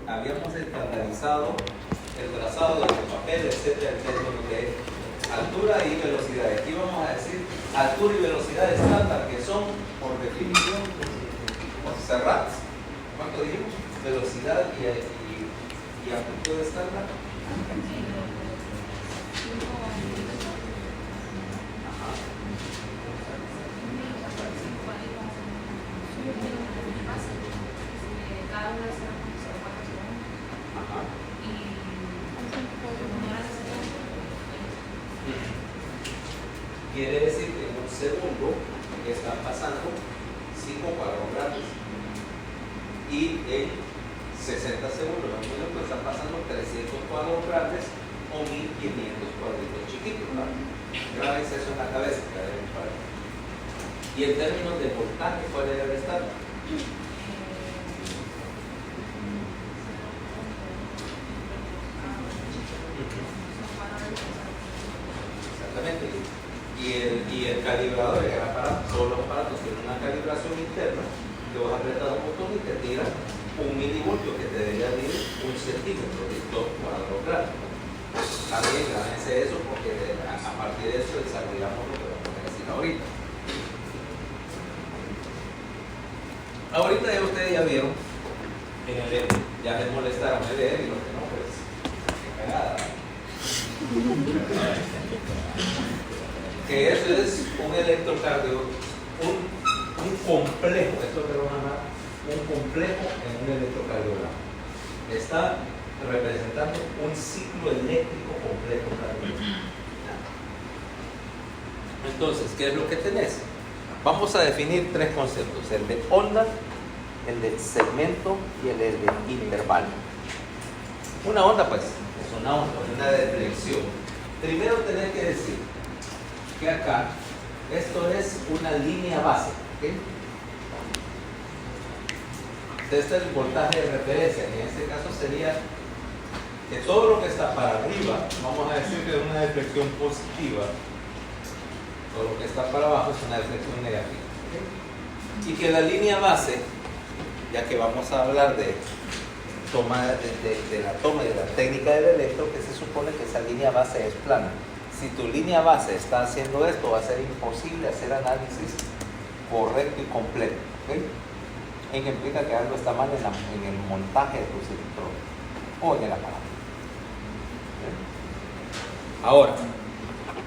habíamos estandarizado el trazado de papel, etcétera, en términos de altura y velocidad. Aquí vamos a decir altura y velocidad estándar, que son, por definición, cerradas. ¿Cuánto dijimos? Velocidad y amplitud estándar. Quiere decir que en un segundo están pasando 5 cuadros grandes y en 60 segundos, en un minuto, están pasando 300 cuadros grandes o 1500 cuadritos chiquitos. Grabes eso en la cabeza. Y en términos de voltaje, ¿cuál debe estar? Exactamente. Y el calibrador, todos los aparatos tienen una calibración interna, que vas a apretar un botón y te tira un milivoltio que te debería medir 1 centímetro de 2 cuadros grandes. También gánense eso porque a partir de eso desarrollamos lo que vamos a decir ahorita. Ahorita ya ustedes ya vieron, ya les molestaron el leer y lo que no, pues, qué cagada. Que eso es un electrocardiograma, un complejo, esto es lo que vamos a llamar un complejo en un electrocardiograma. Está representando un ciclo eléctrico complejo cardíaco. Entonces, ¿qué es lo que tenés? Vamos a definir 3 conceptos: el de onda, el de segmento y el de intervalo. Una onda, pues, es una onda, una deflexión. Primero tenés que decir que acá esto es una línea base, ¿okay? Este es el voltaje de referencia, y en este caso sería que todo lo que está para arriba, vamos a decir que es una deflexión positiva, todo lo que está para abajo es una deflexión negativa, ¿okay? Y que la línea base, ya que vamos a hablar de la toma y de la técnica del electro, que se supone que esa línea base es plana. Si tu línea base está haciendo esto, va a ser imposible hacer análisis correcto y completo, ¿okay? En que implica que algo está mal en el montaje de tus electrodos o en el aparato. ¿Okay? Ahora,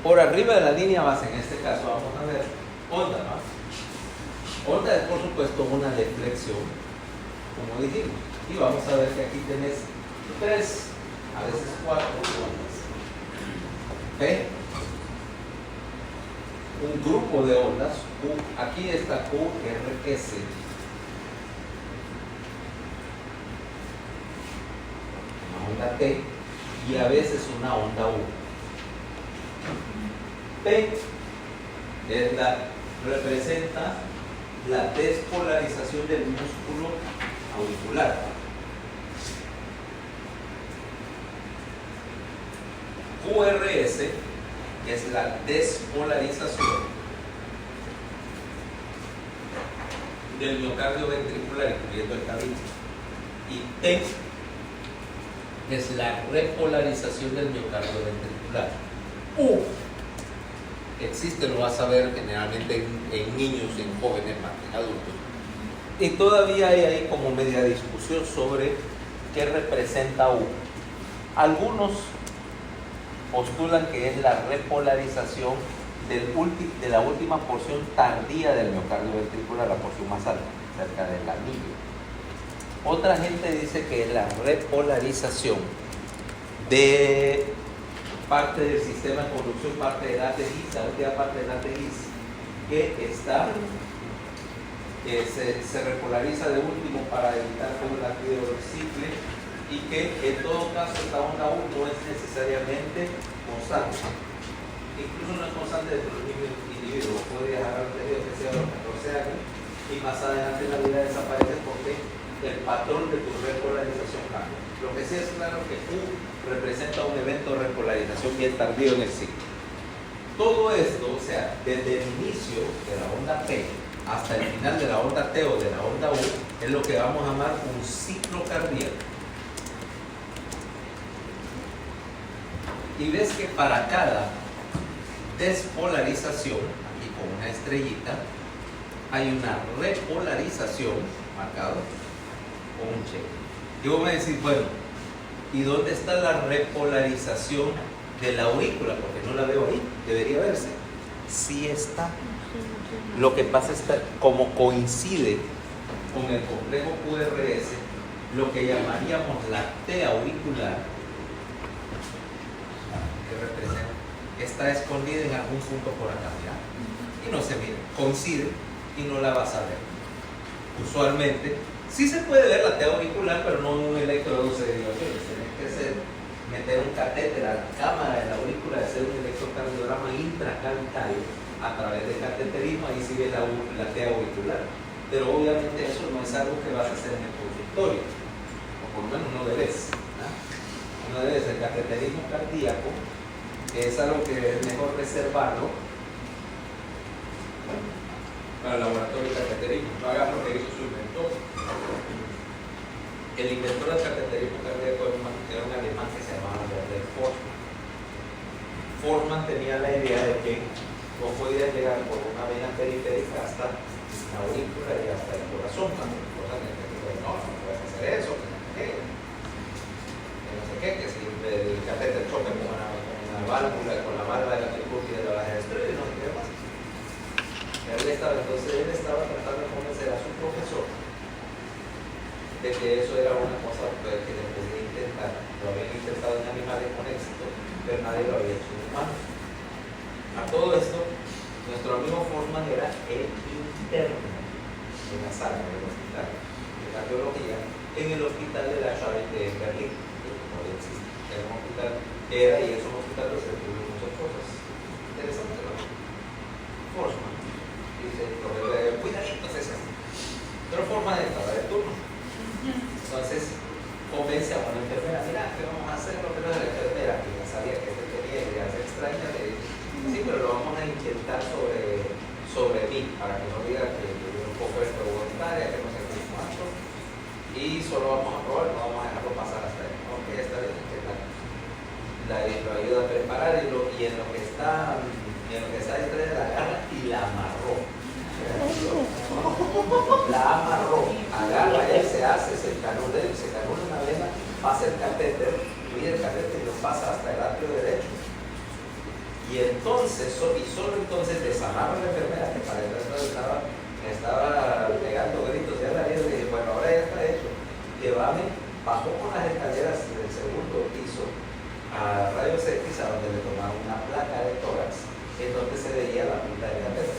por arriba de la línea base, en este caso vamos a ver onda, ¿no? Onda es, por supuesto, una deflexión, como dijimos, y vamos a ver que aquí tenés 3, a veces 4 ondas. ¿Okay? Un grupo de ondas, aquí está QRS, una onda T, y a veces una onda U. P representa la despolarización del músculo auricular. QRS es la despolarización del miocardio ventricular, incluyendo el tabique. Y T es la repolarización del miocardio ventricular. U existe, lo vas a ver generalmente en niños, en jóvenes, más que en adultos. Y todavía hay ahí como media discusión sobre qué representa U. Algunos postulan que es la repolarización de la última porción tardía del miocardio ventricular, la porción más alta, cerca del anillo. Otra gente dice que es la repolarización de parte del sistema de conducción, parte del ATX, la última parte del ATX, que está, se repolariza de último para evitar que el latido cicle, y que en todo caso esta onda U no es necesariamente constante. Incluso no es constante dentro del mismo individuo. Podrías agarrar un tejido que sea de los 14 años y más adelante en la vida desaparece porque el patrón de tu repolarización cambia. Lo que sí es claro que U representa un evento de repolarización bien tardío en el ciclo. Todo esto, o sea, desde el inicio de la onda P hasta el final de la onda T o de la onda U, es lo que vamos a llamar un ciclo cardíaco. Y ves que para cada despolarización, aquí con una estrellita, hay una repolarización marcado con un cheque. Y vos me decís, bueno, ¿y dónde está la repolarización de la aurícula? Porque no la veo ahí, debería verse. Sí está. Lo que pasa es que como coincide con el complejo QRS, lo que llamaríamos la T auricular, que representa, está escondida en algún punto por acá, ¿ya? Y no se mira, coincide y no la vas a ver. Usualmente, sí se puede ver la T auricular, pero no en un electrodo de diógenes. Tienes que meter un catéter a la cámara de la aurícula, hacer un electrocardiograma intracavitario a través del cateterismo, ahí sí ves la T auricular. Pero obviamente eso no es algo que vas a hacer en el consultorio, o por lo menos no debes, ¿no? No debes. El cateterismo cardíaco es algo que es mejor reservarlo para el laboratorio de cateterismo. No hagas lo que hizo su inventor. El inventor del cateterismo cardíaco era un alemán que se llamaba Werner Forssmann. Forssmann tenía la idea de que no podías llegar por una vena periférica hasta la aurícula y hasta el corazón. No puedes hacer eso, que no sé qué, que si el catéter choca con una válvula, con la válvula de la tricutis de la baja estrella, no sé qué más. Entonces él estaba tratando de convencer a su profesor de que eso era una cosa que le podía intentar. Lo habían intentado en animales con éxito, pero nadie lo había hecho en humanos. A todo esto, nuestro amigo Forssmann era el interno de la sala del hospital de cardiología en el hospital de la Charité en Berlín, que todavía existe. Era un hospital, y es un hospital que se descubrió muchas cosas interesantes, ¿no? Forssmann dice, cuidaditos esas. Pero Forssmann estaba de turno. Entonces convence a una enfermera, mira, ¿qué vamos a hacer? Lo que no es la enfermera, que ya sabía que este tenía ideas extrañas, le dice, sí, pero lo vamos a intentar sobre mí, para que no diga que yo un poco esto voluntaria, que no sé qué cuánto, y solo vamos a probar, no vamos a dejarlo pasar hasta ahí. Ok, está bien, que lo ayuda a preparar y en lo que está detrás de la garra y la amarró. La amarró, agarra, él se canula una vena, pasa el catéter, mide el catéter y lo pasa hasta el atrio derecho. Y entonces, solo entonces desamarra a la enfermera, que para eso estaba pegando gritos, ya la vida, y dije, bueno, ahora ya está hecho. Llévame, bajó con las escaleras del segundo piso a rayos X, a donde le tomaron una placa de tórax, en donde se veía la punta del catéter.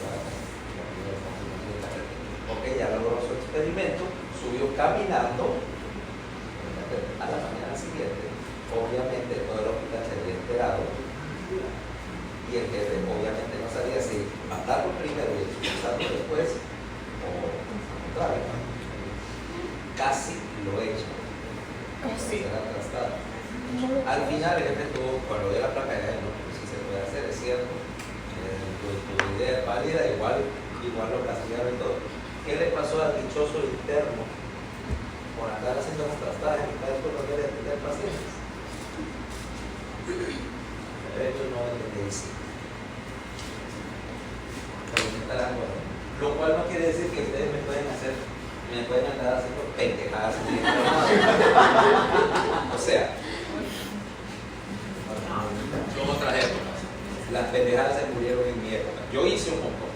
Ok, ya logró su experimento, subió caminando a la mañana siguiente. Obviamente todo el hospital se había enterado y el jefe obviamente no sabía si matarlo primero y expulsarlo después o al contrario. Casi lo hecho. Al final el jefe tuvo, cuando dio la placa de no, pues sí se puede hacer, es cierto, tu idea es válida, igual lo castigaron y todo. ¿Qué le pasó al dichoso interno por andar haciendo las trastadas en mitad de todo lo que de atender pacientes? El derecho no es de medicina. Lo cual no quiere decir que ustedes me pueden andar haciendo pendejadas. O sea, son otras épocas. Las pendejadas se murieron en mi época. Yo hice un montón.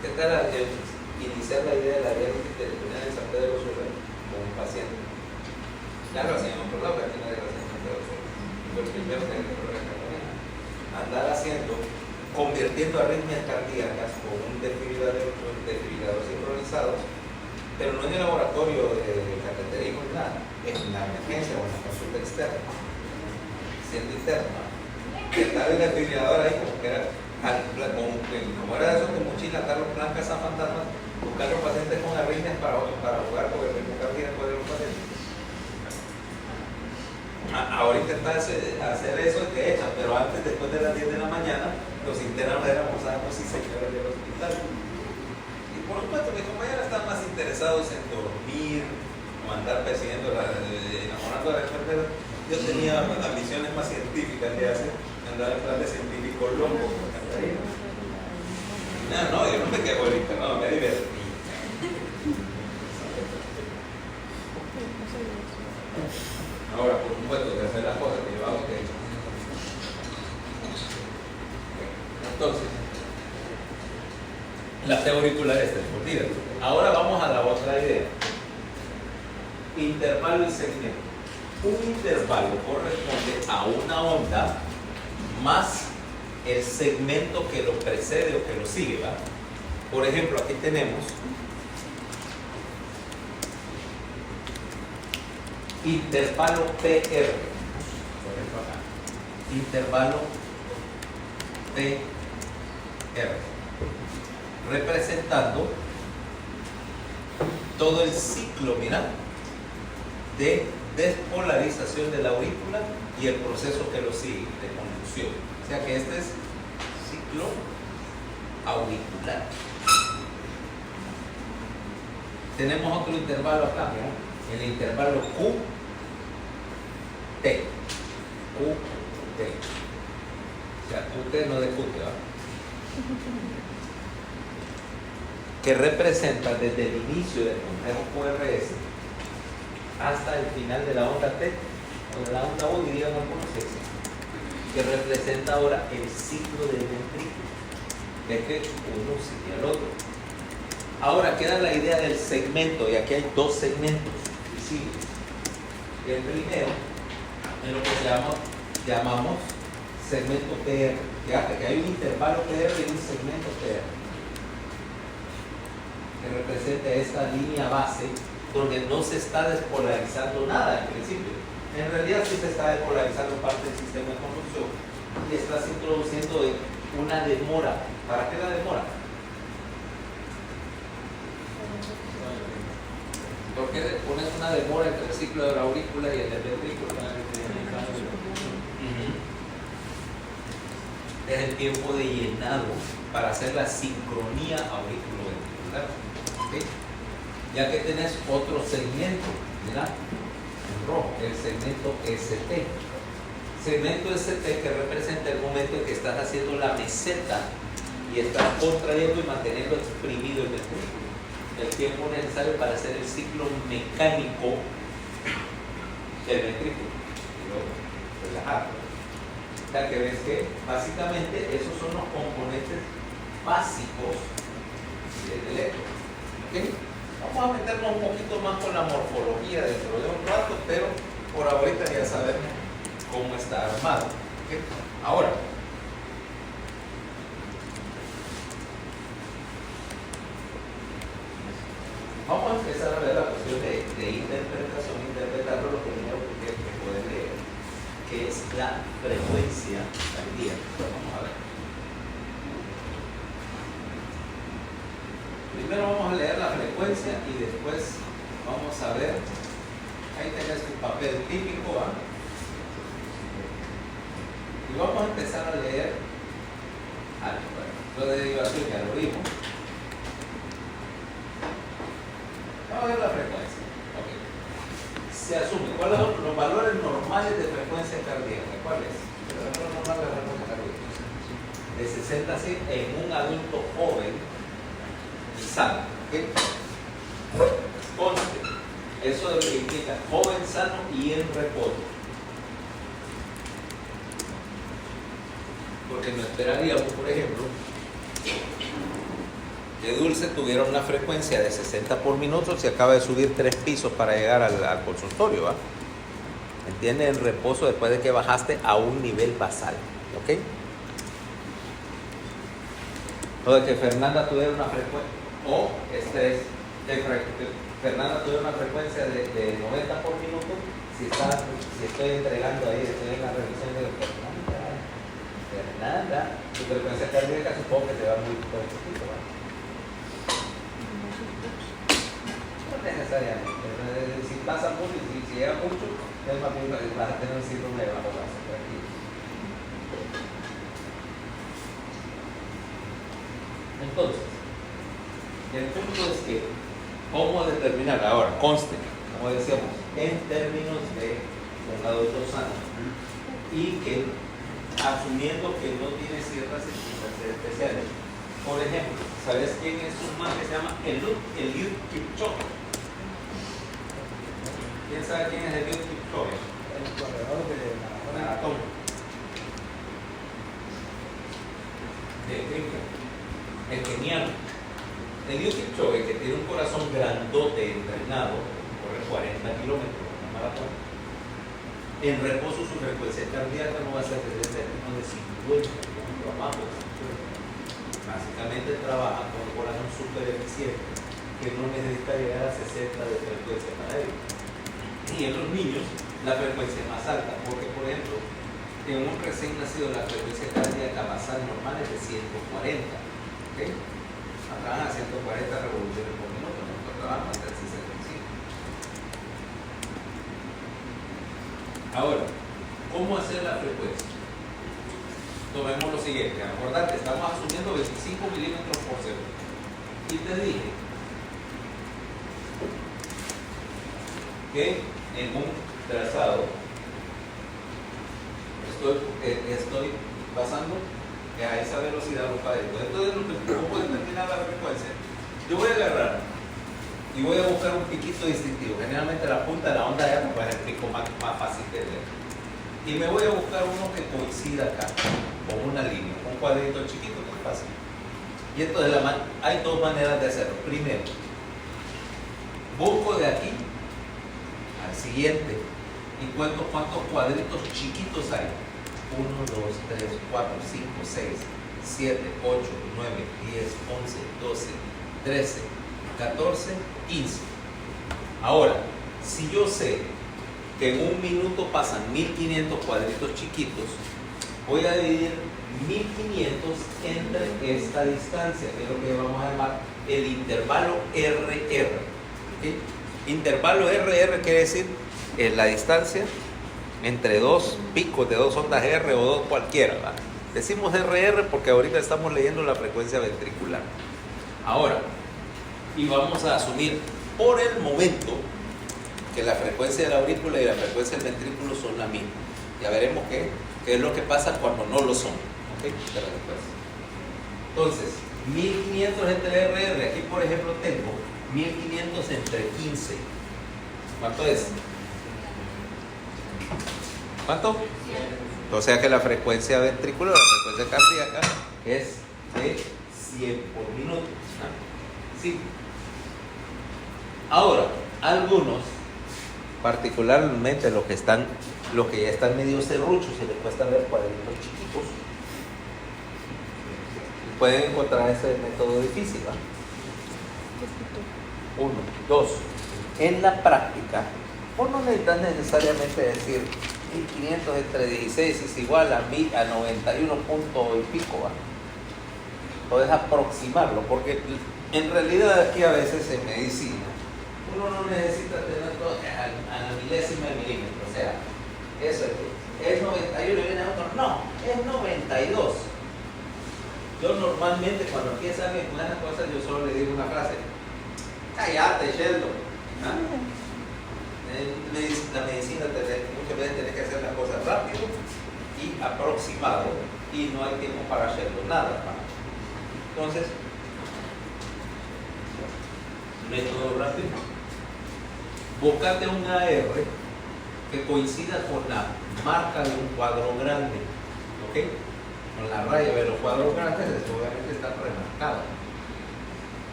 ¿Qué tal iniciar la idea de la diálisis peritoneal en San Pedro Sula con un paciente? Ya lo hacían en otro lado, pero aquí nadie lo hacía en San Pedro Sula. Fue el primero que andar haciendo, convirtiendo arritmias cardíacas con un desfibrilador sincronizados, pero no en el laboratorio de cateterismo ni nada, en la emergencia o en la consulta externa, siendo interna. Estaba el desfibrilador ahí como que era, como era eso de mochila, Carlos Blancas a fantasmas, buscar los pacientes con arritmias para jugar con el ritmo cardíaco de los pacientes. Ahorita está hacer eso que echan, pero antes, después de las 10 de la mañana, los internos éramos amos y señores del hospital. Y por supuesto, mis compañeros están más interesados en dormir o como andar persiguiendo, enamorando a la gente. Yo tenía ambiciones más científicas que hacer, andaba en plan de científico loco. No, yo no me quejo ahorita, no, me divertí. Ahora, por supuesto, que hacer las cosas que yo hago, que entonces, las auriculares te olvidan. Ahora vamos a la otra idea. Intervalo y segmento. Un intervalo corresponde a una onda más el segmento que lo precede o que lo sigue, ¿va? Por ejemplo, aquí tenemos intervalo PR. Por ejemplo acá. Intervalo PR. Representando todo el ciclo, mira, de despolarización de la aurícula y el proceso que lo sigue, de conducción. O sea que este es ciclo auricular. Tenemos otro intervalo acá, mira, el intervalo QT. QT. O sea, QT no de QT, ¿va? Que representa desde el inicio del complejo QRS hasta el final de la onda T o de la onda U, dirían algunos sexos, que representa ahora el ciclo del ventrículo, de que uno sigue al otro. Ahora queda la idea del segmento, y aquí hay dos segmentos visibles. El primero es lo que llamamos segmento PR. Fíjate que hay un intervalo PR y un segmento PR, que representa esta línea base donde no se está despolarizando nada en principio. En realidad sí se está despolarizando parte del sistema de conducción y estás introduciendo una demora. ¿Para qué la demora? ¿Por qué pones una demora entre el ciclo de la aurícula y el del ventrículo? Es el tiempo de llenado para hacer la sincronía auriculoventricular. ¿Okay? Ya que tenés otro segmento, mira, en rojo, el segmento ST. Segmento ST que representa el momento en que estás haciendo la meseta y estás contrayendo y manteniendo exprimido el ventrículo. El tiempo necesario para hacer el ciclo mecánico del ventrículo. Y luego relajarlo. O sea que ves que básicamente esos son los componentes básicos del electro. ¿Okay? Vamos a meternos un poquito más con la morfología dentro de un rato, pero por ahorita ya sabemos cómo está armado. ¿Okay? Ahora, vamos a empezar a ver la cuestión de interpretación, interpretarlo lo primero que pueden leer, que es la frecuencia cardíaca. Vamos a ver. Primero vamos a leer la frecuencia y después vamos a ver, ahí tenés tu papel típico, ¿va? Y vamos a empezar a leer algo. Lo de derivación ya lo vimos. Vamos a ver la frecuencia. Okay. Se asume, ¿cuáles son los valores normales de frecuencia cardíaca? ¿Cuál es? El valor normal de frecuencia cardíaca. De 60 a 100 en un adulto joven y sano. ¿Okay? Conste, eso es lo que implica joven, sano y en reposo. Porque no esperaríamos, por ejemplo, que Dulce tuviera una frecuencia de 60 por minuto si acaba de subir 3 pisos para llegar al consultorio, ¿va? ¿Entiendes? En reposo después de que bajaste a un nivel basal, ¿ok? O de que Fernanda tuviera una frecuencia, o Fernanda tuviera una frecuencia de 90 por minuto, si estoy entregando ahí, estoy en la revisión de Fernanda, tu frecuencia cardíaca supongo que te va muy poquito, ¿va? No necesariamente, si pasa mucho y si llega mucho, es más bien vas a tener un síndrome de bajo vaso. Entonces, el punto es que, ¿cómo determinar? Ahora, conste, como decíamos, en términos de un adulto sano, y que asumiendo que no tiene ciertas circunstancias especiales. Por ejemplo, ¿sabes quién es un man que se llama Eliud Kipchoge? ¿Quién sabe quién es Eliud Kipchoge? El corredor de Maratón. De Kenia. El keniano. Eliud Kipchoge, que tiene un corazón grandote entrenado, corre 40 kilómetros en una maratón. En reposo su frecuencia cardíaca no va a ser de 50 kilómetros abajo. Básicamente trabaja con un corazón súper eficiente que no necesita llegar a 60 de frecuencia para ello. Y en los niños la frecuencia es más alta, porque por ejemplo en un recién nacido la frecuencia cardíaca basal normal es de 140, ¿okay? Trabajan a 140 revoluciones por minuto, nosotros trabajamos hasta el 65. Ahora, ¿cómo hacer la frecuencia? Tomemos lo siguiente, acordate, estamos asumiendo 25 milímetros por segundo. Y te dije que en un trazado estoy pasando a esa velocidad los padres. Entonces, ¿cómo determinar la frecuencia? Yo voy a agarrar y voy a buscar un piquito distintivo. Generalmente la punta de la onda ya para el pico más fácil de ver. Y me voy a buscar uno que coincida acá, con una línea, un cuadrito chiquito, que es fácil. Y entonces hay dos maneras de hacerlo. Primero, busco de aquí al siguiente y cuento cuántos cuadritos chiquitos hay. 1, 2, 3, 4, 5, 6, 7, 8, 9, 10, 11, 12, 13, 14, 15. Ahora, si yo sé que en un minuto pasan 1500 cuadritos chiquitos, voy a dividir 1500 entre esta distancia, que es lo que vamos a llamar el intervalo RR. ¿Okay? Intervalo RR quiere decir la distancia entre dos picos de dos ondas R o dos cualquiera, ¿verdad? Decimos RR porque ahorita estamos leyendo la frecuencia ventricular. Ahora, y vamos a asumir por el momento que la frecuencia de la aurícula y la frecuencia del ventrículo son la misma. Ya veremos qué es lo que pasa cuando no lo son. ¿Okay? Entonces, 1500 entre RR, aquí por ejemplo tengo 1500 entre 15. ¿Cuánto es? ¿Cuánto? 100. O sea que la frecuencia ventricular, la frecuencia cardíaca es de 100 por minuto. ¿No? Sí. Ahora, algunos, particularmente los que ya están medio serruchos y les cuesta ver cuadritos chiquitos, pueden encontrar ese método difícil, ¿va? 1, 2. En la práctica, vos no necesitas necesariamente decir 1500 entre 16 es igual a 91 punto y pico, ¿va? Puedes aproximarlo, porque en realidad aquí a veces en medicina uno no necesita tener todo a la milésima de milímetro, o sea, eso es 91 y viene otro, no, es 92. Yo normalmente cuando empieza alguien con esas cosas, yo solo le digo una frase: cállate, Sheldon. ¿Ah? La medicina muchas veces tiene que hacer las cosas rápido y aproximado, y no hay tiempo para hacerlo nada. Entonces, método rápido: búscate un AR que coincida con la marca de un cuadro grande, ¿ok? Con la raya de los cuadros grandes, obviamente está remarcado.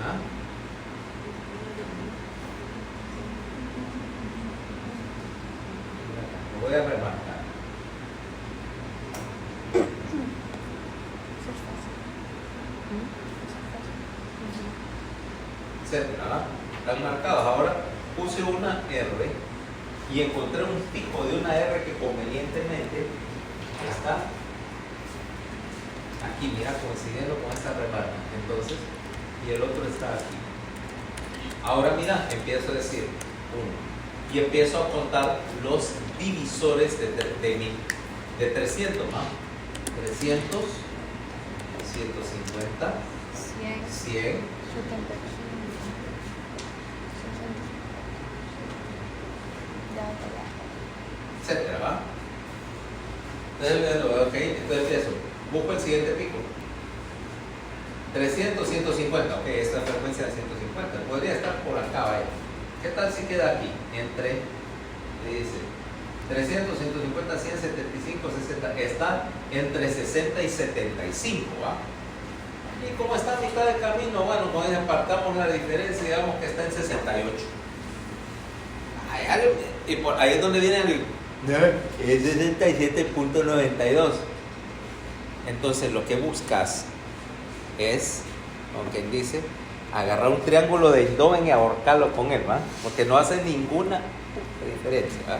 ¿Ah? Lo voy a remarcar. Etcétera, están marcados. Ahora puse una R y encontré un pico de una R que convenientemente está aquí, mira, coincidiendo con esta remarca. Entonces, y el otro está aquí. Ahora mira, empiezo a decir 1, y empiezo a contar los divisores de 300, ¿no? 300, 150, 100, etcétera, ¿va? Entonces empiezo, busco el siguiente pico. 300, 150, ok, esta frecuencia de 150, podría estar por acá, vaya. ¿Qué tal si queda aquí? Entre, dice, 300, 150, 100, 75, 60, está entre 60 y 75, ¿va? Y como está a mitad de camino, bueno, con eso apartamos la diferencia, digamos que está en 68. Y por ahí es donde viene el... Es 67.92. Entonces lo que buscas es, como quien dice, agarrar un triángulo de Eindhoven y ahorcarlo con él, ¿va? Porque no hace ninguna diferencia, ¿va?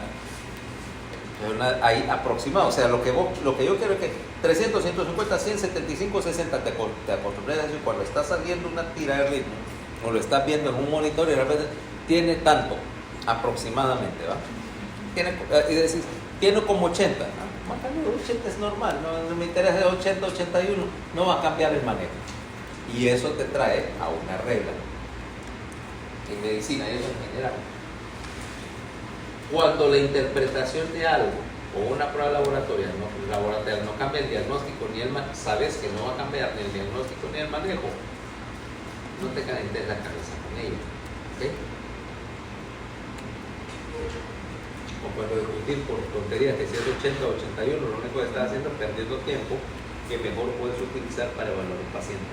Ahí aproximado, o sea, lo que yo quiero es que 300, 150, 100, 75, 60 te acostumbres a decir, cuando está saliendo una tira de ritmo o lo estás viendo en un monitor y de repente tiene tanto aproximadamente, ¿va? Y decís, tiene como 80, ¿no? 80 es normal, no me interesa de 80, 81, no va a cambiar el manejo. Y eso te trae a una regla en medicina y eso en general. Cuando la interpretación de algo o una prueba laboratorial no cambia el diagnóstico ni el manejo, sabes que no va a cambiar ni el diagnóstico ni el manejo, no te calientes la cabeza con ella, ¿okay? O cuando discutir por tonterías que si es 80 o 81, lo único que estás haciendo es perdiendo tiempo que mejor puedes utilizar para evaluar un paciente.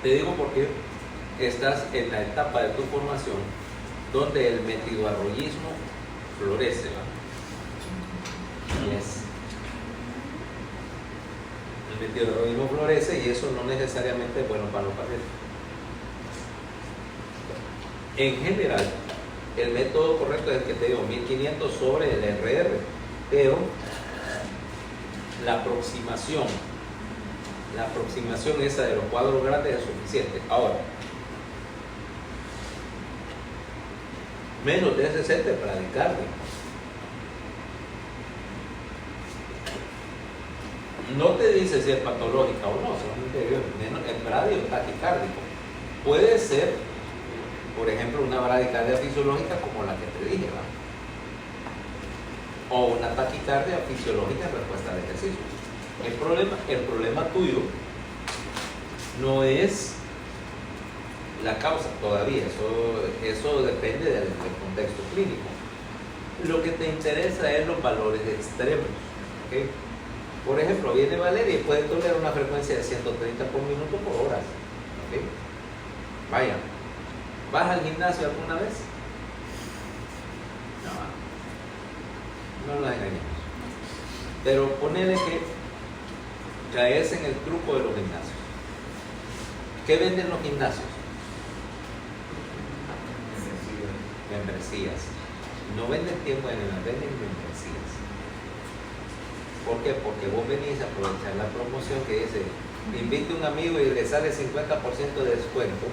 Te digo porque estás en la etapa de tu formación donde el metidoarroyismo florece, ¿va? Yes. El metidoarroyismo florece y eso no necesariamente es bueno para los pacientes. En general, el método correcto es el que te digo, 1500 sobre el RR, pero la aproximación esa de los cuadros grandes es suficiente. Ahora, menos de 60 es bradicardia. No te dice si es patológica o no, solamente es bradio taquicárdico. Puede ser, por ejemplo, una bradicardia fisiológica como la que te dije, ¿va? O una taquicardia fisiológica en respuesta al ejercicio. El problema tuyo no es la causa todavía, eso depende del contexto clínico. Lo que te interesa es los valores extremos, ¿okay? Por ejemplo, viene Valeria y puede tolerar una frecuencia de 130 por minuto por hora, ¿okay? Vaya, ¿vas al gimnasio alguna vez? No nos engañemos. Pero ponele que caes en el truco de los gimnasios. ¿Qué venden los gimnasios? Membresías. No venden tiempo de nada, venden membresías. ¿Por qué? Porque vos venís a aprovechar la promoción que dice, invite a un amigo y le sale 50% de descuento.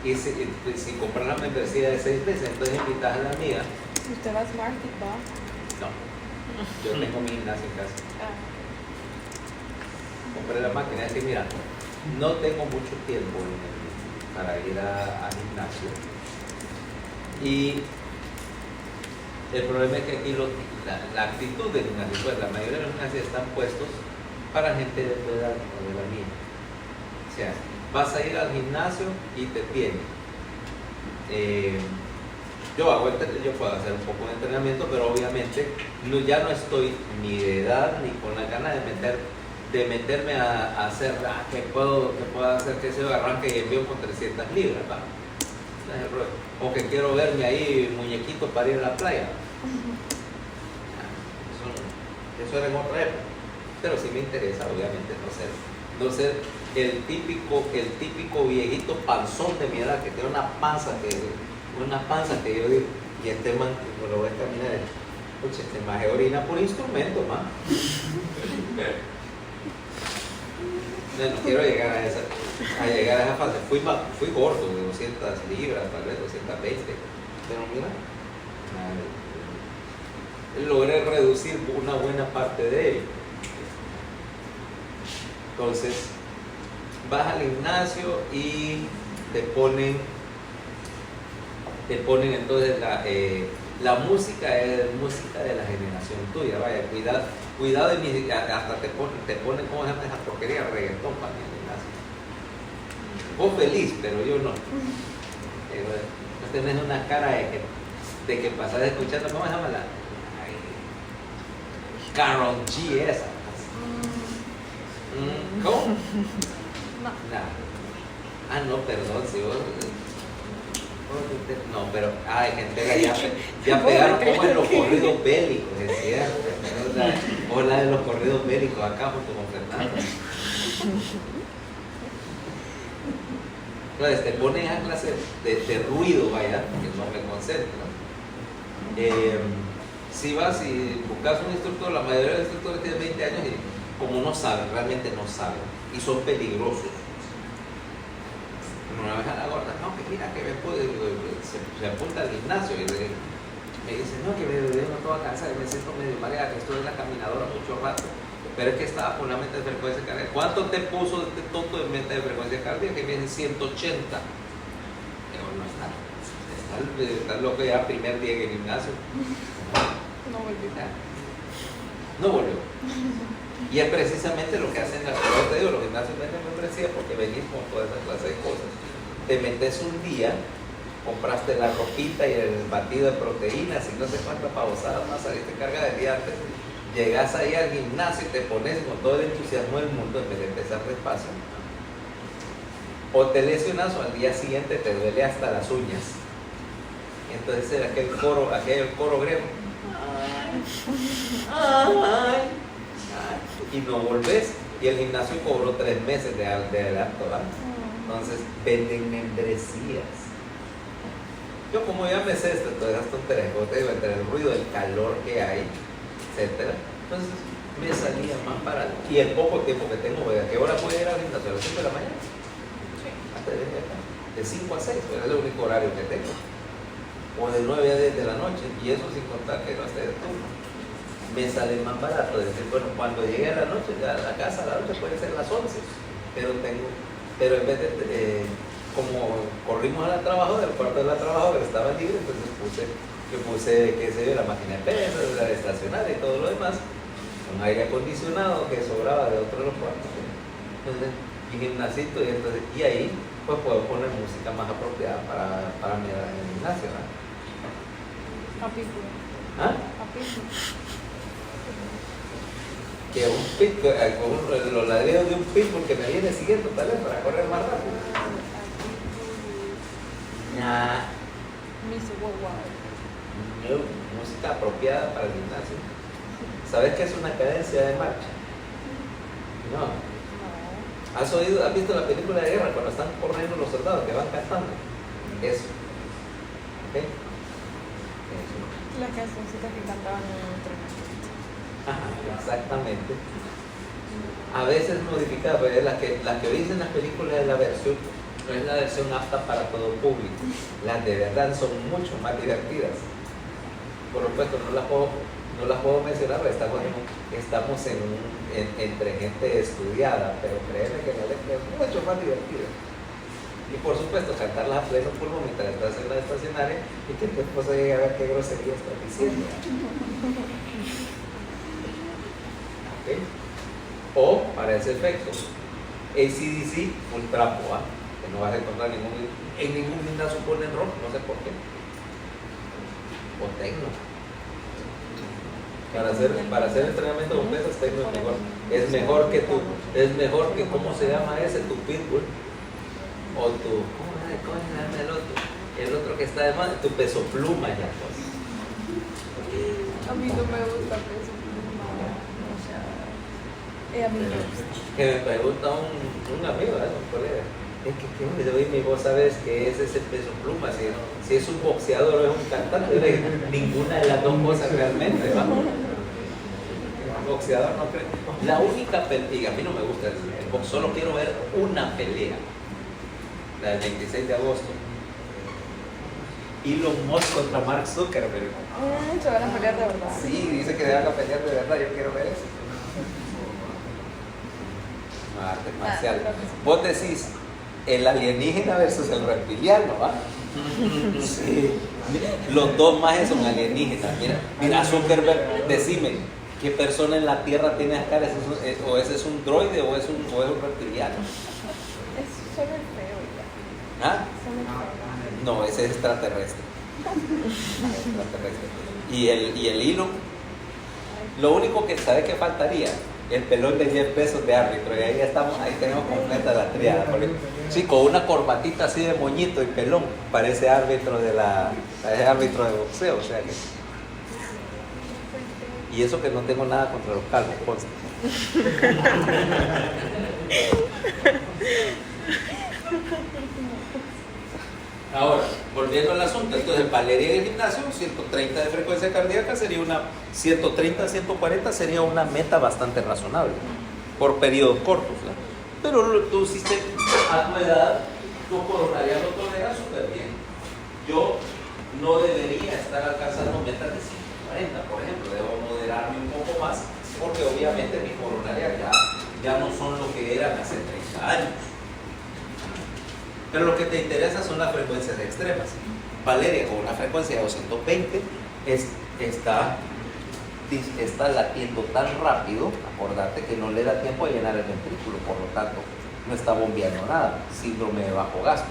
Y si compras la membresía de 6 meses, entonces invitas a la amiga. ¿Usted va a Smartfit, va? No, yo tengo mi gimnasio en casa. Compré la máquina, es que mira, no tengo mucho tiempo para ir a gimnasio. Y el problema es que aquí la actitud del gimnasio, pues la mayoría de los gimnasios están puestos para gente de tu edad o de la mía. O sea, vas a ir al gimnasio y te tienen. Yo puedo hacer un poco de entrenamiento, pero obviamente ya no estoy ni de edad ni con la ganas de meterme a hacer que puedo hacer que se arranque y envío con 300 libras, ¿va? O que quiero verme ahí muñequito para ir a la playa. Eso era en otra época, pero sí me interesa obviamente no ser el típico viejito panzón de mi edad que tiene una panza que yo digo, y este man lo voy a caminar, escucha, este man se orina por instrumento, man. No quiero llegar a esa. a llegar a esa fase. Fui gordo, de 200 libras, tal vez 220, pero mira, logré reducir una buena parte de ello. Entonces, vas al gimnasio y te ponen entonces la música es música de la generación tuya, vaya, cuidado y hasta te ponen ¿cómo se llama esa porquería? Reggaetón para el gimnasio. Vos feliz, pero yo no. No tenés una cara de que pasás escuchando, ¿cómo se llama la? Karol G esa. ¿Cómo? No. Ah, no, perdón, si vos... No, pero hay gente ya pegaron como en los corridos bélicos, es cierto. O la de los corridos bélicos acá junto con Fernando. Entonces te ponen esa clase de ruido, vaya, que no me concentra. Si vas y buscas un instructor, la mayoría de los instructores tienen 20 años y como no saben, realmente no saben, y son peligrosos. Una vez a la gorda, no, que mira que se apunta al gimnasio y me dice, no, que me estaba cansada, me siento medio mareada, que estuve en la caminadora mucho rato, pero es que estaba con la mente de frecuencia cardíaca. ¿Cuánto te puso este tonto de mente de frecuencia cardíaca? Que me dice 180. Pero no está loco ya primer día en el gimnasio. No volvió. No volvió. Y es precisamente lo que hacen las cosas, te digo, los gimnasios venden membresía porque venís con toda esa clase de cosas. Te metes un día, compraste la ropita y el batido de proteínas y no sé cuántas pavosadas más, saliste carga de día antes, llegas ahí al gimnasio y te pones con todo el entusiasmo del mundo en vez de empezar despacio. O te lesionas o al día siguiente te duele hasta las uñas. Entonces era aquel coro griego. Ay. Y no volvés. Y el gimnasio cobró 3 meses de adelanto, ¿verdad? Entonces venden membresías. Yo como ya me sé todas esas tonterías, como te digo, entre el ruido, el calor que hay, etcétera, entonces me salía más barato. Y el poco tiempo que tengo, ¿a qué hora voy a ir al gimnasio? ¿A las 5 de la mañana? Sí. Hasta de 5 a 6, pero es el único horario que tengo. O de 9 a 10 de la noche, y eso sin contar que no esté de turno. Me sale más barato decir, bueno, cuando llegue a la noche, a la casa a la noche puede ser las 11, pero en vez de, como corrimos al trabajo, del cuarto de la trabajo que estaba libre, entonces puse, qué sé yo, la máquina de pesas, la estacionaria y todo lo demás, un aire acondicionado que sobraba de otro de los cuartos, entonces, y gimnasito, y ahí pues puedo poner música más apropiada para mi gimnasio, ¿no? Capítulo. ¿Ah? Capítulo. Que un pitbull, con los ladridos de un pitbull que me viene siguiendo tal vez para correr más rápido. Nah. Mr. Worldwide. No, música apropiada para el gimnasio. ¿Sabes qué es una cadencia de marcha? No. No. ¿Has visto la película de guerra cuando están corriendo los soldados que van cantando? Eso. ¿Ok? Eso. Las cancioncitas que cantaban en el entrenamiento. Ajá, exactamente. A veces modificada, pero es las que dicen las películas de la versión, no es la versión apta para todo público. Las de verdad son mucho más divertidas. Por supuesto, no las puedo mencionar, pero estamos entre gente estudiada, pero créeme que la letra es mucho más divertida. Y por supuesto, cantarlas a pleno pulmón mientras estás en la estacionaria y que tu esposa llegue a ver qué grosería estás diciendo. ¿Okay? O, para ese efecto, AC/DC full trapo, que no vas a encontrar en ningún gimnasio ponen rock, no sé por qué. O tecno. Para hacer entrenamiento con pesas, tecno es mejor. Es mejor que, ¿cómo se llama ese? Tu pitbull. O tu, ¿cómo se llama el otro? El otro que está de más, tu peso pluma ya, pues. A mí no me gusta Peso Pluma. O sea, a mí me gusta. Que me pregunta un amigo, un colega, es que vos sabes que es ese Peso Pluma, si es un boxeador o es un cantante, ninguna de las dos cosas realmente, ¿va? boxeador no cree. La única pelea, y a mí no me gusta el box, solo quiero ver una pelea, la del 26 de agosto. Elon Musk contra Mark Zuckerberg. Se van a pelear de verdad. Sí, dice que van a pelear de verdad, yo quiero ver eso. Artes marciales. Vos decís, el alienígena versus el reptiliano, ¿va? Sí. Los dos más son alienígenas. Mira, Zuckerberg, decime, ¿qué persona en la Tierra tiene cara? ¿O ese es un droide o es un reptiliano? Es solo el feo ya. ¿Ah? Solo el feo. No, ese es extraterrestre. Y el hilo, lo único que sabe que faltaría, el pelón de Jeff Bezos de árbitro, y ahí estamos, ahí tenemos completa la triada. Porque, sí, con una corbatita así de moñito y pelón, parece árbitro parece árbitro de boxeo, o sea que. Y eso que no tengo nada contra los calvos, consta. Ahora, volviendo al asunto, entonces Valeria en el gimnasio, 130 de frecuencia cardíaca sería una, 130, 140 sería una meta bastante razonable, por periodos cortos, ¿no? Pero tu sistema, a tu edad, tu coronaria lo tolera súper bien. Yo no debería estar alcanzando metas de 140, por ejemplo, debo moderarme un poco más, porque obviamente mis coronarias ya no son lo que eran hace 30 años. Pero lo que te interesa son las frecuencias extremas. Valeria, con una frecuencia de 220, está latiendo tan rápido, acordate que no le da tiempo a llenar el ventrículo, por lo tanto, no está bombeando nada, síndrome de bajo gasto.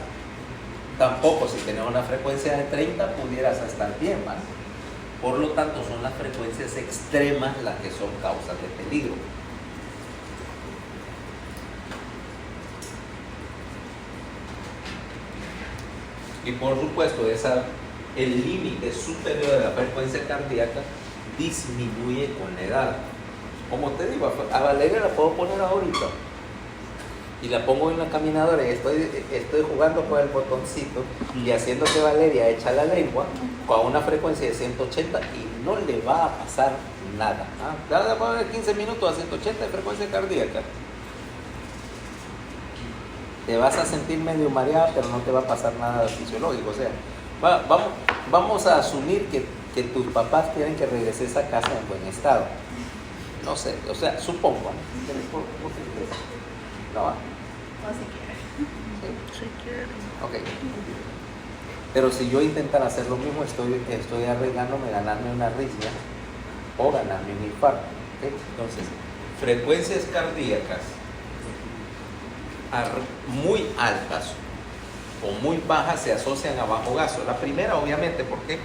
Tampoco, si tenés una frecuencia de 30, pudieras estar bien más. Por lo tanto, son las frecuencias extremas las que son causas de peligro. Y por supuesto, el límite superior de la frecuencia cardíaca disminuye con la edad. Como te digo, a Valeria la puedo poner ahorita y la pongo en la caminadora y estoy jugando con el botoncito y haciendo que Valeria echa la lengua con una frecuencia de 180 y no le va a pasar nada. Cada 15 minutos a 180 de frecuencia cardíaca. Te vas a sentir medio mareada, pero no te va a pasar nada fisiológico. O sea, vamos a asumir que tus papás quieren que regreses a casa en buen estado. No sé, o sea, supongo. No, No, si quiere. ¿sí? Si quiere. Ok. Pero si yo intentara hacer lo mismo, estoy arriesgándome ganarme una arritmia o ganarme un infarto. ¿Okay? Entonces, frecuencias cardíacas muy altas o muy bajas se asocian a bajo gasto. La primera, obviamente, ¿por qué?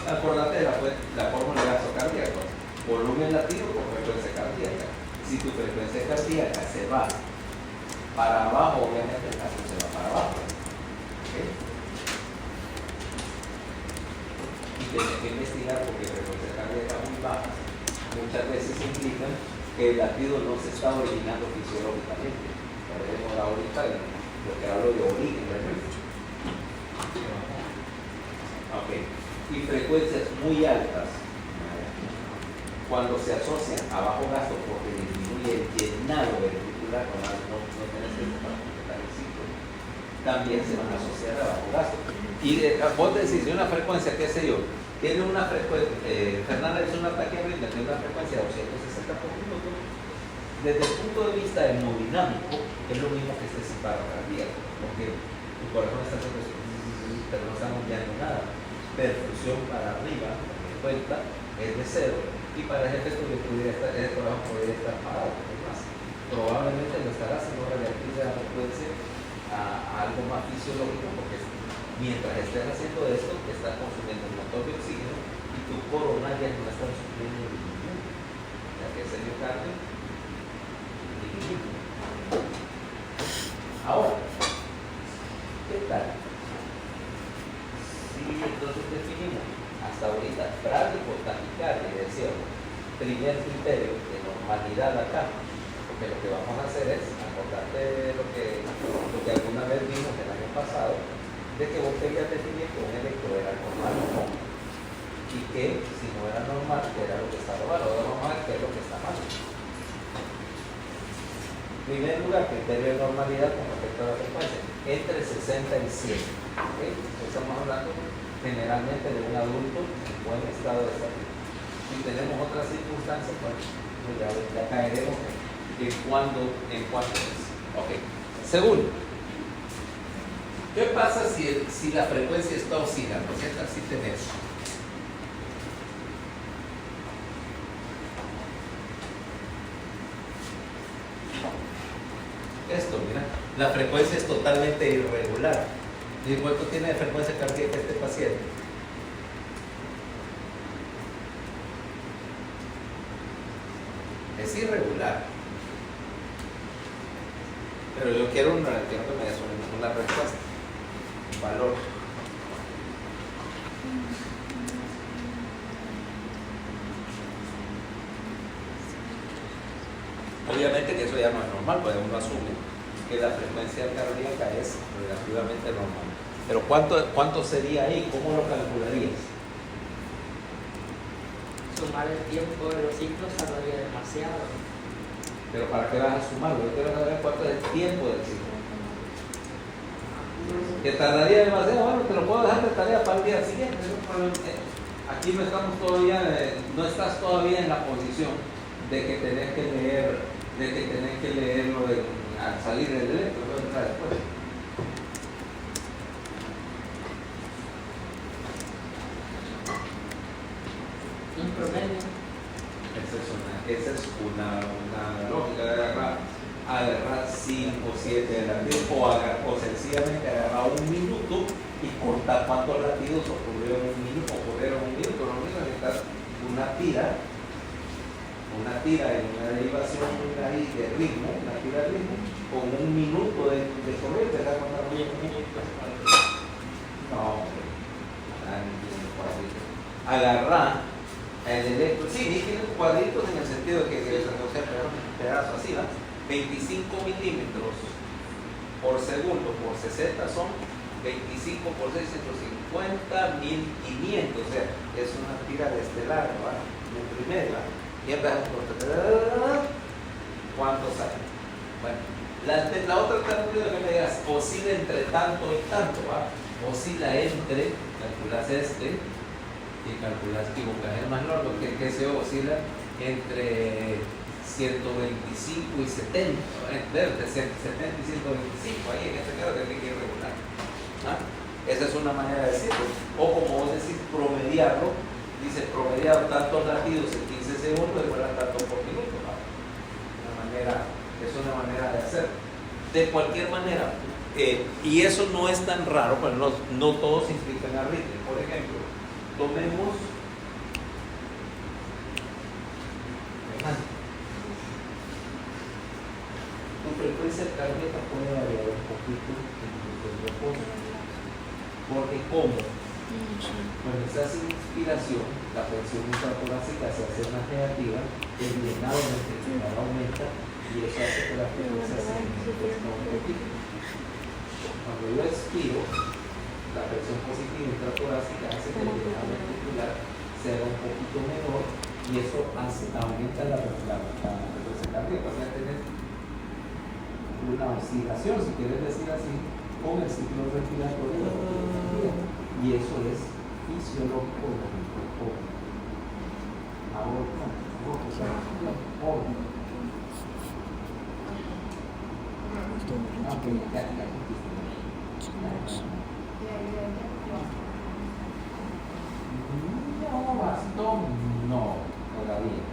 Acordate de la fórmula de gasto cardíaco: volumen latido por frecuencia cardíaca. Si tu frecuencia cardíaca se va para abajo, obviamente el gasto se va para abajo. ¿Okay? Y tienes que investigar, porque frecuencia cardíaca muy baja muchas veces implican que el latido no se está originando fisiológicamente. Veremos ahorita lo que hablo de origen del ritmo. Okay. Y frecuencias muy altas, cuando se asocian a bajo gasto porque disminuye el llenado ventricular, no tenés que completar el ciclo, también se van a asociar a bajo gasto. Y vos decís, de una frecuencia, qué sé yo, tiene una frecuencia, Fernanda dice un ataque arrítmico, tiene una frecuencia de 260 por minuto. Desde el punto de vista hemodinámico, es lo mismo que este paro cardíaco, porque tu corazón está haciendo eso, pero no está bombeando nada. Perfusión para arriba, en cuenta, es de cero, y para el efecto que el corazón podría estar parado. Además, probablemente lo estará haciendo relativa la frecuencia a algo más fisiológico, porque mientras estés haciendo esto, estás consumiendo un montón de oxígeno y tu coronaria no está sufriendo ningún, ya que es el miocardio. Ahora, ¿qué tal? Si entonces definimos hasta ahorita tráfico, taquicardia, y decíamos, primer criterio de normalidad acá, porque lo que vamos a hacer es acordarte de lo que alguna vez vimos el año pasado, de que vos querías definir que un electro era normal o no. y que si no era normal, que era lo que estaba mal, ahora vamos a ver qué es lo que está mal. En primer lugar, criterio de normalidad con respecto a la frecuencia, entre 60 y 100. ¿Okay? Estamos hablando generalmente de un adulto en buen estado de salud. Si tenemos otras circunstancias, pues ya caeremos en cuándo es. Ok. Segundo, ¿qué pasa si la frecuencia está oscilando? ¿Qué tal si tenemos? Esto, mira, la frecuencia es totalmente irregular. ¿Y cuánto tiene de frecuencia cardíaca este paciente? Es irregular. Pero yo quiero que me des una respuesta, un valor. Obviamente que eso ya no es normal, porque uno asume que la frecuencia cardíaca es relativamente normal. Pero ¿cuánto sería ahí? ¿Cómo lo calcularías? Sumar el tiempo de los ciclos tardaría demasiado. Pero ¿para qué vas a sumarlo? Yo quiero saber cuánto es el tiempo del ciclo. Que tardaría demasiado, bueno, te lo puedo dejar de tarea para el día siguiente. Aquí no estamos todavía, no estás todavía en la posición de que tenés que leerlo al salir del electro, lo entra después. Un promedio. Esa es una lógica de agarrar 5 o 7 de latidos o sencillamente agarrar un minuto y contar cuántos latidos ocurrieron en un minuto. Lo único que necesitas una tira en una derivación ahí de ritmo, una tira de ritmo, con un minuto de corriente, ¿te das cuenta? No, agarrar el electro, sí, tiene cuadritos en el sentido de que se asocia un pedazo así, ¿va? 25 milímetros por segundo por 60 son 25 por 650, 1500, o sea, es una tira de este largo, ¿va? Metro y medio, ¿va? Y empezamos por ¿cuánto sale? Bueno, la otra alternativa que me digas, oscila entre tanto y tanto, ¿va? Oscila entre, calculas y calculas que es más largo, que se oscila entre 125 y 70, entre 70 y 125, ahí en este caso tiene que ir regular. ¿Ah? Esa es una manera de decirlo. O como vos decís, promediarlo, dice promediar tantos latidos en 15 segundos y fuera tanto por minuto. ¿No? Es una manera de hacerlo. De cualquier manera, y eso no es tan raro, pero no todos implican arritmia. Por ejemplo, tomemos tu frecuencia cardíaca puede variar un poquito en el reposo. Porque como cuando estás en inspiración, la presión intratorácica se hace más negativa, el llenado ventricular aumenta y eso hace que la frecuencia se reduzca un poquito. Cuando yo expiro, la presión positiva intratorácica hace que el llenado ventricular sea un poquito menor y eso aumenta la frecuencia cardíaca. O sea, tenés una oscilación, si quieres decir así, con el ciclo respiratorio y eso es fisiológico de nuestro cuerpo. No, bastón, no, todavía.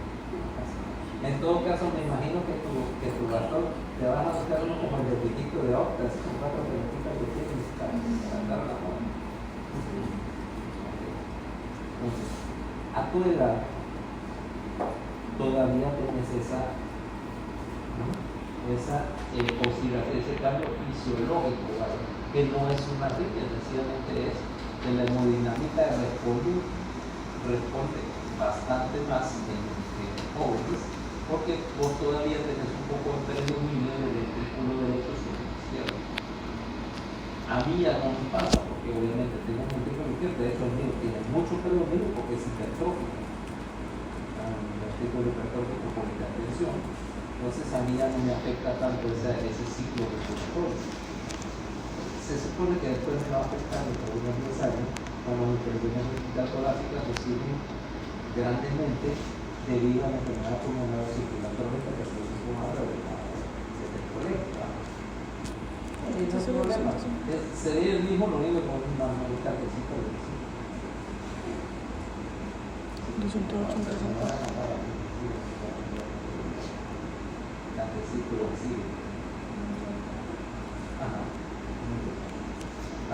En todo caso, me imagino que tu bastón te vas a buscar uno como el de piquito de octas, con 4 pelotitas que tienes para dar la mano. Entonces, a tu edad, todavía tienes esa oscilación, ese cambio fisiológico, ¿vale? Que no es una arritmia, sencillamente es que la hemodinamita responde bastante más en jóvenes, porque vos todavía tenés un poco de predominio del ventrículo derecho sobre el izquierdo. A mí ya no me pasa, porque obviamente tengo un tipo de hecho el mío tiene mucho pelo mío porque es hipertrófico. El tipo de hipertrófico por hipertensión. Entonces a mí ya no me afecta tanto ese ciclo respiratorio. Se supone que después me va a afectar dentro de unos 10 años, cuando las intervenciones torácicas reciben grandemente debido a la enfermedad pulmonar circulatoria que se produce con agua de del colegio. No hay problema. Sería el mismo, lo único con una cartecita de eso. 280. Cantecito así. Ajá.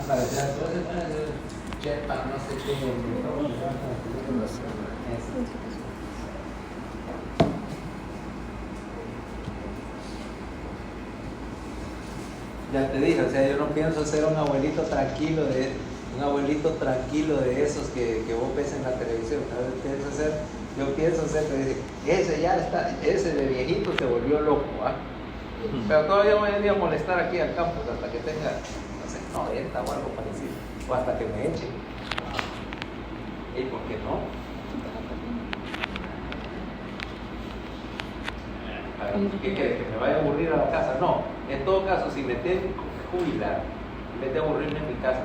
Aparecerá entonces para hacer check para no sé qué. Ya te dije, o sea, yo no pienso ser un abuelito tranquilo de esos que vos ves en la televisión. Yo pienso ser, te dice, ese ya está, ese de viejito se volvió loco, ¿ah? Pero todavía voy a ir a molestar aquí al campus hasta que tenga, no sé, 90 o algo parecido, o hasta que me echen. ¿Y por qué no? ¿Qué quieres? ¿Que me vaya a aburrir a la casa? No, en todo caso, si me tengo que jubilar, en vez de aburrirme en mi casa,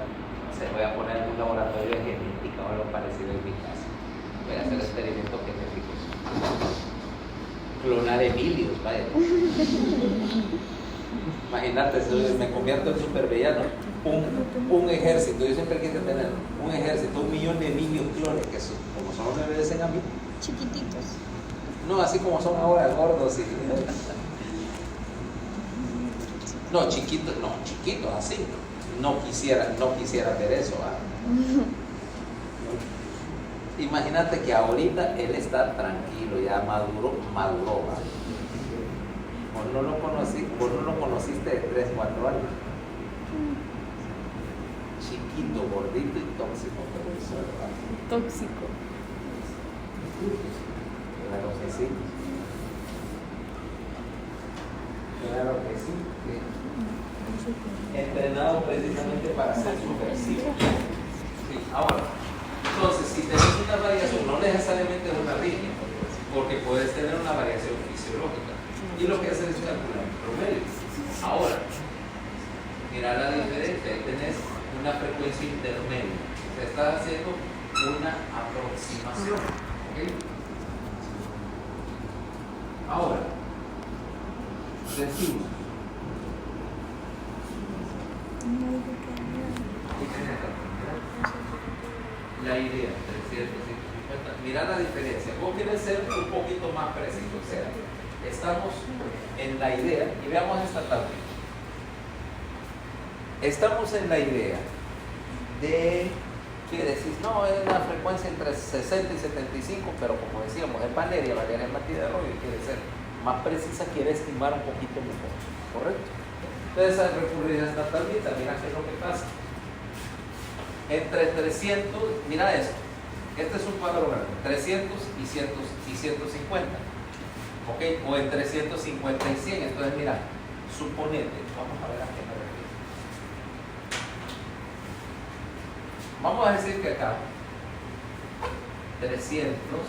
voy a poner en un laboratorio de genética o algo parecido en mi casa. Voy a hacer experimentos genéticos. Clonar Emilios, vaya. Imagínate, me convierto en supervillano. Un ejército, yo siempre quise tener un ejército, 1 millón de Emilios clones, que son, como son los bebés en mí. Chiquititos. No, así como son ahora, gordos y... No, chiquitos, así. No quisiera ver eso. Imagínate que ahorita él está tranquilo, ya maduró. Vos no lo conociste de 3, 4 años. Chiquito, gordito y tóxico. Tóxico. Claro que sí. Claro que sí. Entrenado precisamente para ser subversivo. Sí. Ahora, entonces, si tenés una variación, no necesariamente es una arritmia, porque puedes tener una variación fisiológica. Y lo que haces es calcular el promedio. Ahora, mira la diferencia, ahí tenés una frecuencia intermedia. Se está haciendo una aproximación. ¿Okay? Ahora, decimos. La idea, 350. Mira la diferencia. Vos quieres ser un poquito más preciso. O sea, estamos en la idea, y veamos esta tabla. Estamos en la idea de que decís, no, es una frecuencia entre 60 y 75, pero como decíamos, es Valeria es Matilde Arroyo, quiere ser más precisa, quiere estimar un poquito mejor, ¿correcto? Entonces al recurrir a esta tablita, mira qué es lo que pasa. Entre 300, mira esto, este es un cuadro grande, 300 y 150, ¿ok? O entre 150 y 100, entonces mira, suponete, vamos a ver a qué me refiero. Vamos a decir que acá 300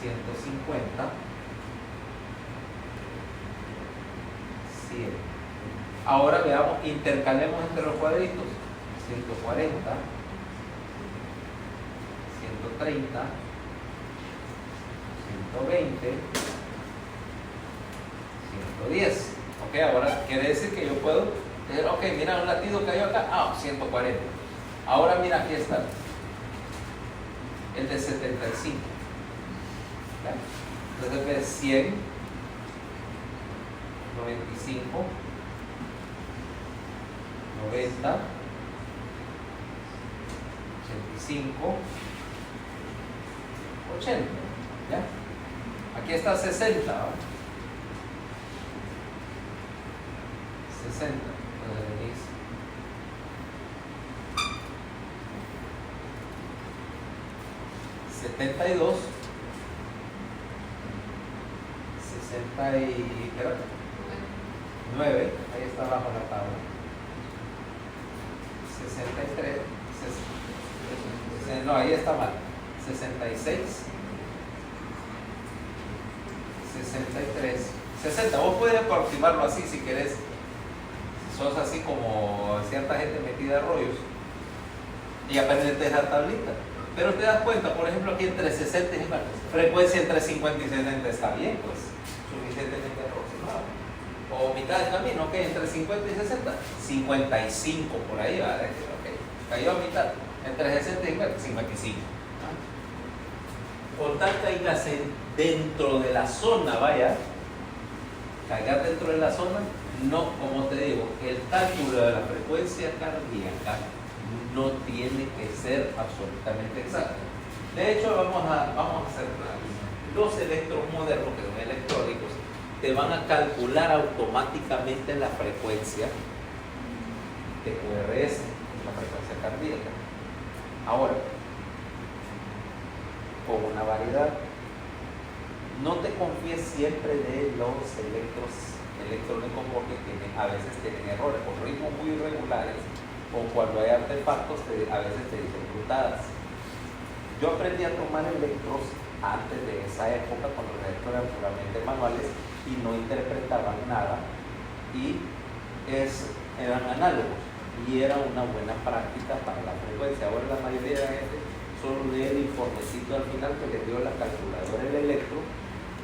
150 100. Ahora veamos, intercalemos entre los cuadritos. 140 130 120 110. Ok, ahora quiere decir que yo puedo decir, ok, mira un latido cayó acá, 140. Ahora mira, aquí está el de 75. ¿Ya? Entonces ves 100 95 90 85 80. ¿Ya? Aquí está 60, ¿no? 60. Entonces venís 72 60 y... espérate. 9, ahí está abajo la tabla. 63, no, ahí está mal. 66, 63, 60. Vos puedes aproximarlo así si querés. Sos así como cierta gente metida en rollos y aprendete esa tablita. Pero te das cuenta, por ejemplo, aquí entre 60 y 50, frecuencia entre 50 y 60 está bien, pues, suficientemente aproximado. O mitad del camino, ok, entre 50 y 60, 55 por ahí, ¿vale? Okay. Cayó a mitad, entre 60 y 50, 55. Con tal caigas dentro de la zona, vaya, caigas dentro de la zona, no, como te digo, el cálculo de la frecuencia cardíaca no tiene que ser absolutamente exacto. De hecho, vamos a hacer los electros modernos, que son electrónicos, te van a calcular automáticamente la frecuencia de QRS, la frecuencia cardíaca. Ahora, con una variedad, no te confíes siempre de los electrónicos porque a veces tienen errores, con ritmos muy irregulares, o cuando hay artefactos a veces te dicen brutadas. Yo aprendí a tomar electros antes de esa época, cuando los electros eran puramente manuales y no interpretaban nada y eran análogos y era una buena práctica para la frecuencia. Ahora la mayoría de la gente solo lee el informecito al final que les dio la calculadora el electro,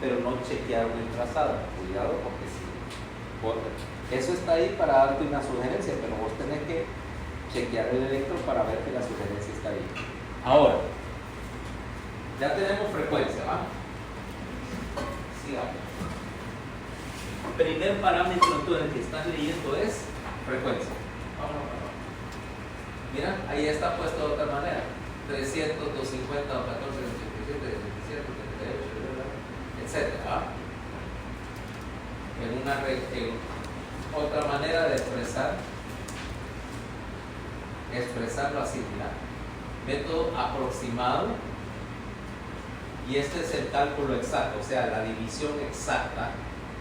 pero no chequearon el trazado. Cuidado, porque si eso está ahí para darte una sugerencia, pero vos tenés que chequear el electro para ver que la sugerencia está ahí. Ahora, ya tenemos frecuencia, ¿va? Sigamos. Primer parámetro en el que estás leyendo es frecuencia. Vamos. Mira, ahí está puesto de otra manera. 300, 250, 14, 87, 17, 78, etc. ¿Va? En otra manera de expresarlo así, mira. Método aproximado, y este es el cálculo exacto, o sea, la división exacta,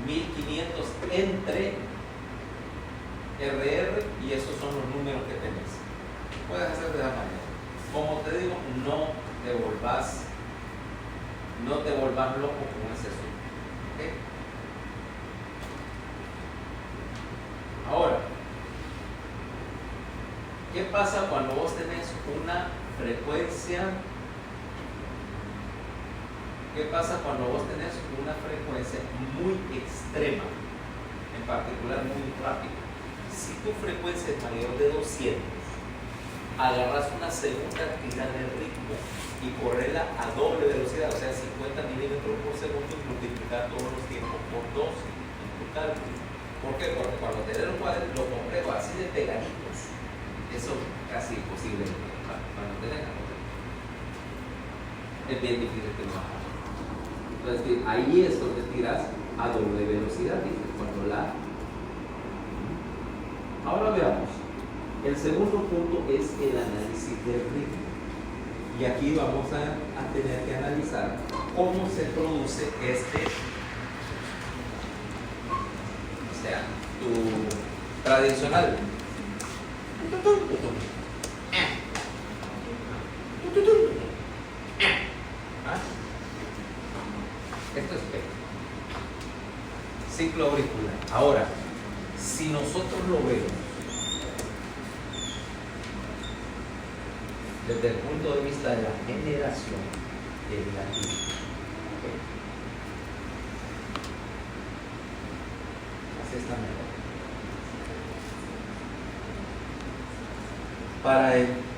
1500 entre RR, y esos son los números que tenés. Puedes hacer de esa manera. Como te digo, no te volvás loco con ese asunto. ¿Okay? Ahora, ¿qué pasa cuando vos tenés una frecuencia? ¿Qué pasa cuando vos tenés una frecuencia muy extrema, en particular muy rápida? Si tu frecuencia es mayor de 200, agarras una segunda actividad del ritmo y correla a doble velocidad, o sea, 50 milímetros por segundo, y multiplicar todos los tiempos por 2 en tu cálculo. ¿Por qué? Porque cuando tenés los complejos así de pegaditos, eso es casi imposible cuando tenés la complejos. Es bien difícil que lo hagas. Entonces, ahí es donde tiras a doble velocidad, cuando Ahora veamos. El segundo punto es el análisis del ritmo. Y aquí vamos a tener que analizar cómo se produce o sea, tu tradicional. Esto es P. Ciclo auricular. Ahora, si nosotros lo vemos desde el punto de vista de la generación del latido, ¿okay? Así está mejor.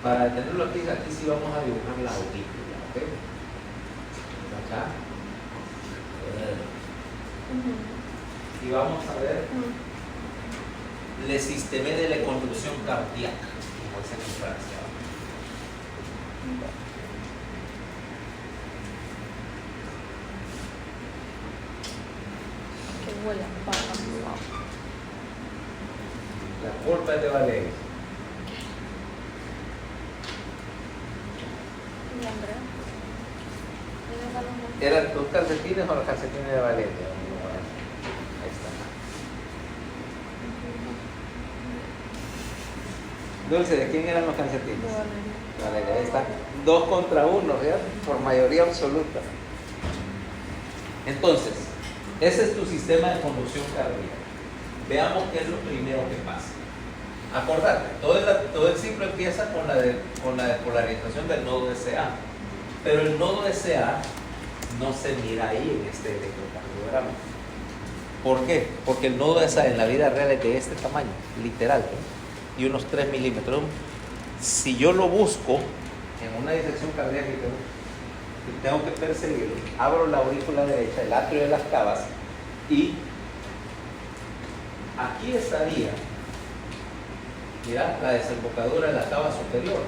Para tenerlo aquí sí vamos a dibujar la aurícula, ¿ok? Acá. Y vamos a ver el sistema de la conducción cardíaca, como es en Francia. Que huele a paja. La culpa es de Valeria. ¿Y Andrea? ¿Tienes algo más? ¿Eran tus calcetines o los calcetines de Valeria? Ahí está. Dulce, ¿de quién eran los calcetines? De Valeria. Vale, ahí está. 2 contra 1, ¿verdad? Por mayoría absoluta. Entonces, ese es tu sistema de conducción cardíaca. Veamos qué es lo primero que pasa. Acordate, todo el ciclo empieza con la despolarización del nodo SA. Pero el nodo SA no se mira ahí en este electrocardiograma. ¿Por qué? Porque el nodo SA en la vida real es de este tamaño, literal, ¿no? Y unos 3 milímetros. Si yo lo busco en una disección cardíaca y tengo que perseguirlo, abro la aurícula derecha, el atrio de las cavas, y aquí estaría, mira, la desembocadura de la cava superior.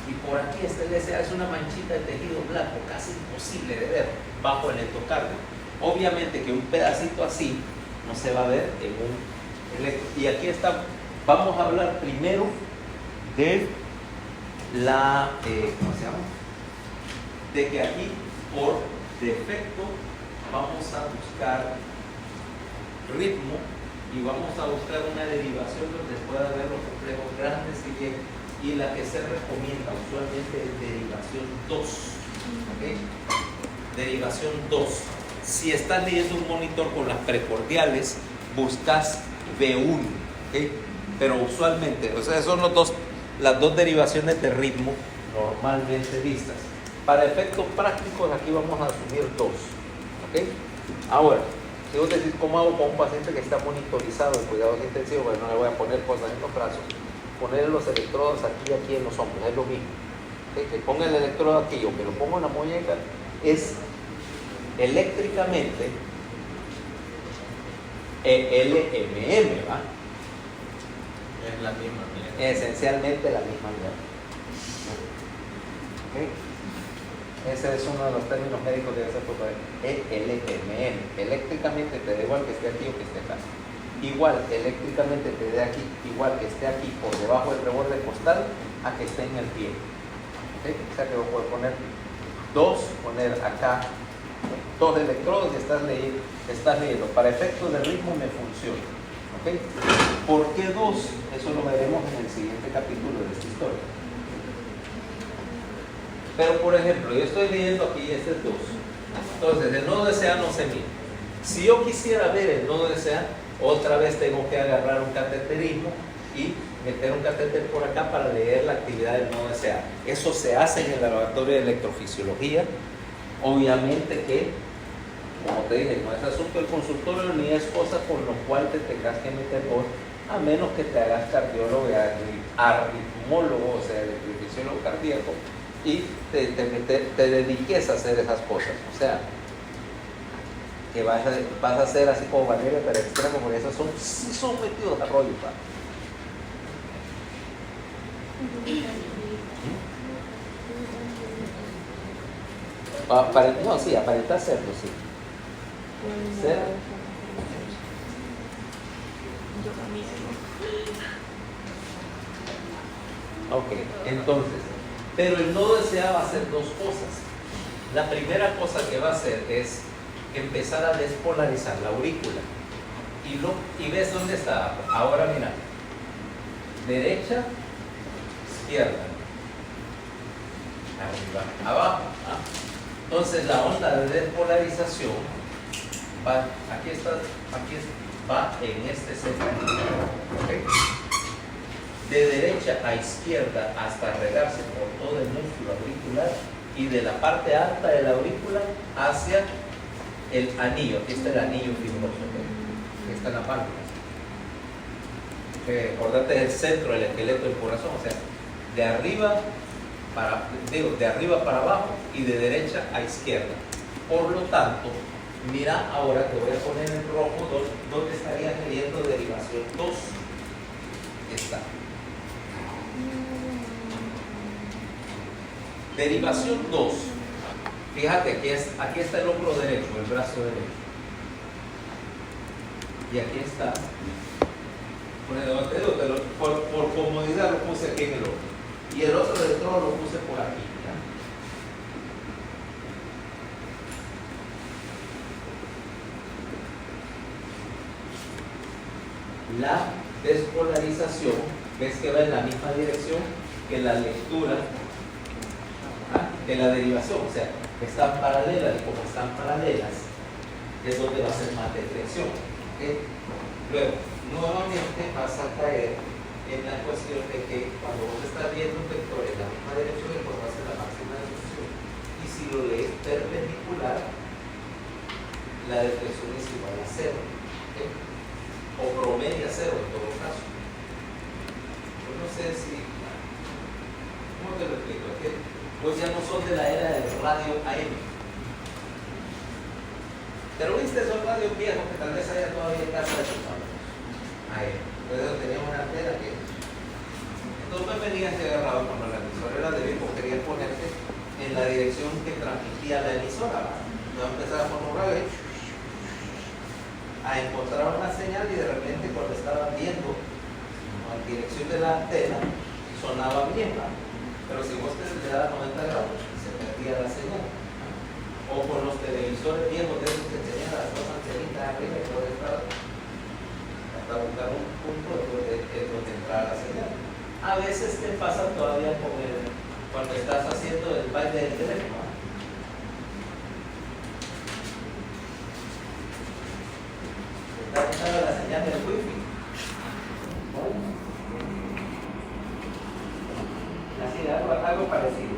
Y por aquí está el SA, es una manchita de tejido blanco, casi imposible de ver bajo el endocardio. Obviamente que un pedacito así no se va a ver en un electro. Y aquí está, vamos a hablar primero de la, ¿cómo se llama? De que aquí por defecto vamos a buscar ritmo y vamos a buscar una derivación donde pueda haber los complejos grandes y bien. Y la que se recomienda usualmente es derivación 2. ¿Okay? Derivación 2. Si estás leyendo un monitor con las precordiales, buscas V1. ¿Okay? Pero usualmente, o sea, son las dos derivaciones de ritmo normalmente vistas. Para efectos prácticos, aquí vamos a asumir 2. ¿Okay? Ahora, si vos decís, ¿cómo hago con un paciente que está monitorizado en cuidados intensivos? Bueno, no le voy a poner cosas en los brazos. Poner los electrodos aquí y aquí en los hombros, es lo mismo. ¿Okay? Que ponga el electrodo aquí o que lo ponga en la muñeca, es eléctricamente LMM, ¿va? Es la misma mierda. Esencialmente la misma mierda. ¿Okay? Ese es uno de los términos médicos que debe ser por LMM. Eléctricamente te da igual que esté aquí o que esté acá. Igual, eléctricamente te dé aquí, igual que esté aquí por debajo del reborde costal, a que esté en el pie. ¿Okay? O sea que vos puedes poner poner acá 2 electrodos y estás leyendo. Para efectos de ritmo me funciona. ¿Okay? ¿Por qué 2? Eso lo veremos en el siguiente capítulo de esta historia. Pero por ejemplo, yo estoy leyendo aquí, este es 2. Entonces, el nodo SA no se mide. Si yo quisiera ver el nodo SA, otra vez tengo que agarrar un cateterismo y meter un catéter por acá para leer la actividad del nodo SA. Eso se hace en el laboratorio de electrofisiología. Obviamente que, como te dije, no es asunto del consultorio ni es cosa con lo cual te tengas que meter vos, a menos que te hagas cardiólogo, arritmólogo, o sea, electrofisiólogo cardíaco, y te dediques a hacer esas cosas. O sea, que vas a hacer así como Valeria, pero extremo, porque esos sí son metidos a rollo, ¿va? No, sí, aparenta serlo, sí. Ser. Yo también. Ok, entonces, pero el nodo SA va a hacer 2 cosas. La primera cosa que va a hacer es empezar a despolarizar la aurícula. Y ves dónde está. Ahora mira, derecha, izquierda, arriba, abajo. Entonces la onda de despolarización va, va en este segmento. ¿Okay? De derecha a izquierda hasta regarse por todo el músculo auricular y de la parte alta de la aurícula hacia el anillo. Aquí está el anillo fibroso, ¿okay? Está en la válvula. Acordate del centro del esqueleto del corazón, o sea, de arriba para abajo y de derecha a izquierda. Por lo tanto, mira, ahora te voy a poner en rojo donde estarías leyendo derivación 2. Está. Derivación 2. Fíjate que aquí está el hombro derecho, el brazo derecho. Y aquí está. Por comodidad lo puse aquí en el otro. Y el otro electrodo lo puse por aquí. ¿Ya? La despolarización ves que va en la misma dirección que la lectura, que la derivación, o sea, están paralelas, y como están paralelas, es donde va a ser más deflexión. ¿Okay? Luego, nuevamente vas a caer en la cuestión de que cuando vos estás viendo un vector en la misma dirección, pues va a ser la máxima deflexión. Y si lo lees perpendicular, la deflexión es igual a 0. ¿Okay? O promedia 0 en todo caso. Yo no sé si... ¿Cómo te lo explico? ¿Okay? Pues ya no son de la era del radio AM. Pero viste esos radios viejos que tal vez haya todavía en casa de tus padres. AM. Entonces teníamos una antena que... Entonces me venías que agarraba cuando la emisora era de viejo, quería ponerte en la dirección que transmitía la emisora. Entonces empezaba con un radio a encontrar una señal y de repente cuando estaban viendo la dirección de la antena sonaba bien, ¿no? Pero si vos te le dabas 90 grados se perdía la señal. O con los televisores viejos de esos que tenían las dos antenitas arriba y todo estaba hasta buscar un punto donde entrar la señal. A veces te pasa todavía cuando estás haciendo el baile del teléfono. Está buscando la señal del wifi. Así, algo parecido.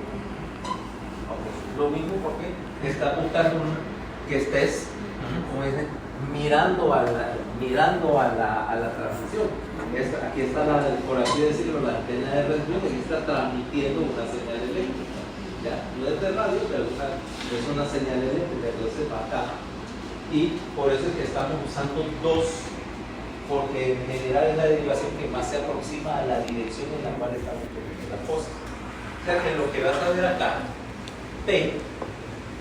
Lo mismo porque está buscando que estés, como dicen, mirando a la transmisión. Aquí está, por así decirlo, la antena de Red Bull y está transmitiendo una señal eléctrica. ¿Ya? No es de radio, pero es una señal eléctrica, entonces va acá. Y por eso es que estamos usando dos, porque en general es la derivación que más se aproxima a la dirección en la cual estamos poniendo las cosas. O sea que lo que vas a ver acá, P,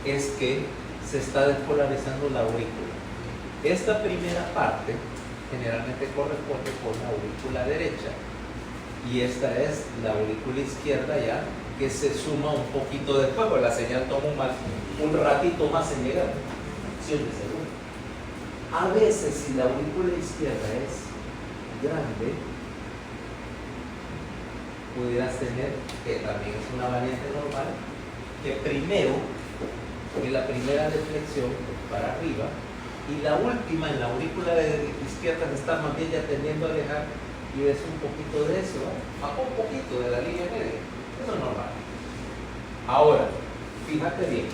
es que se está despolarizando la aurícula. Esta primera parte generalmente corresponde con la aurícula derecha y esta es la aurícula izquierda ya que se suma un poquito después, porque la señal toma un ratito más en llegar, fracción de segundo. A veces si la aurícula izquierda es grande, pudieras tener, que también es una variante normal, que primero, en la primera deflexión para arriba, y la última en la aurícula izquierda se está más bien ya tendiendo a alejar y ves un poquito de eso, bajo un poquito de la línea media. Eso es normal. Ahora, fíjate bien,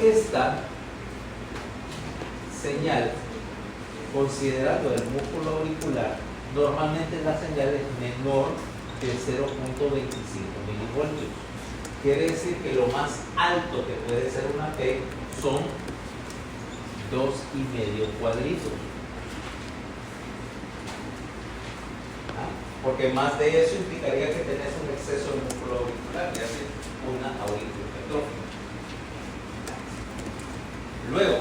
esta señal, considerando el músculo auricular, normalmente la señal es menor de 0.25 milivoltios. Quiere decir que lo más alto que puede ser una P son 2,5 cuadritos. Porque más de eso implicaría que tenés un exceso de músculo auricular, que hace una auriculometría. Luego,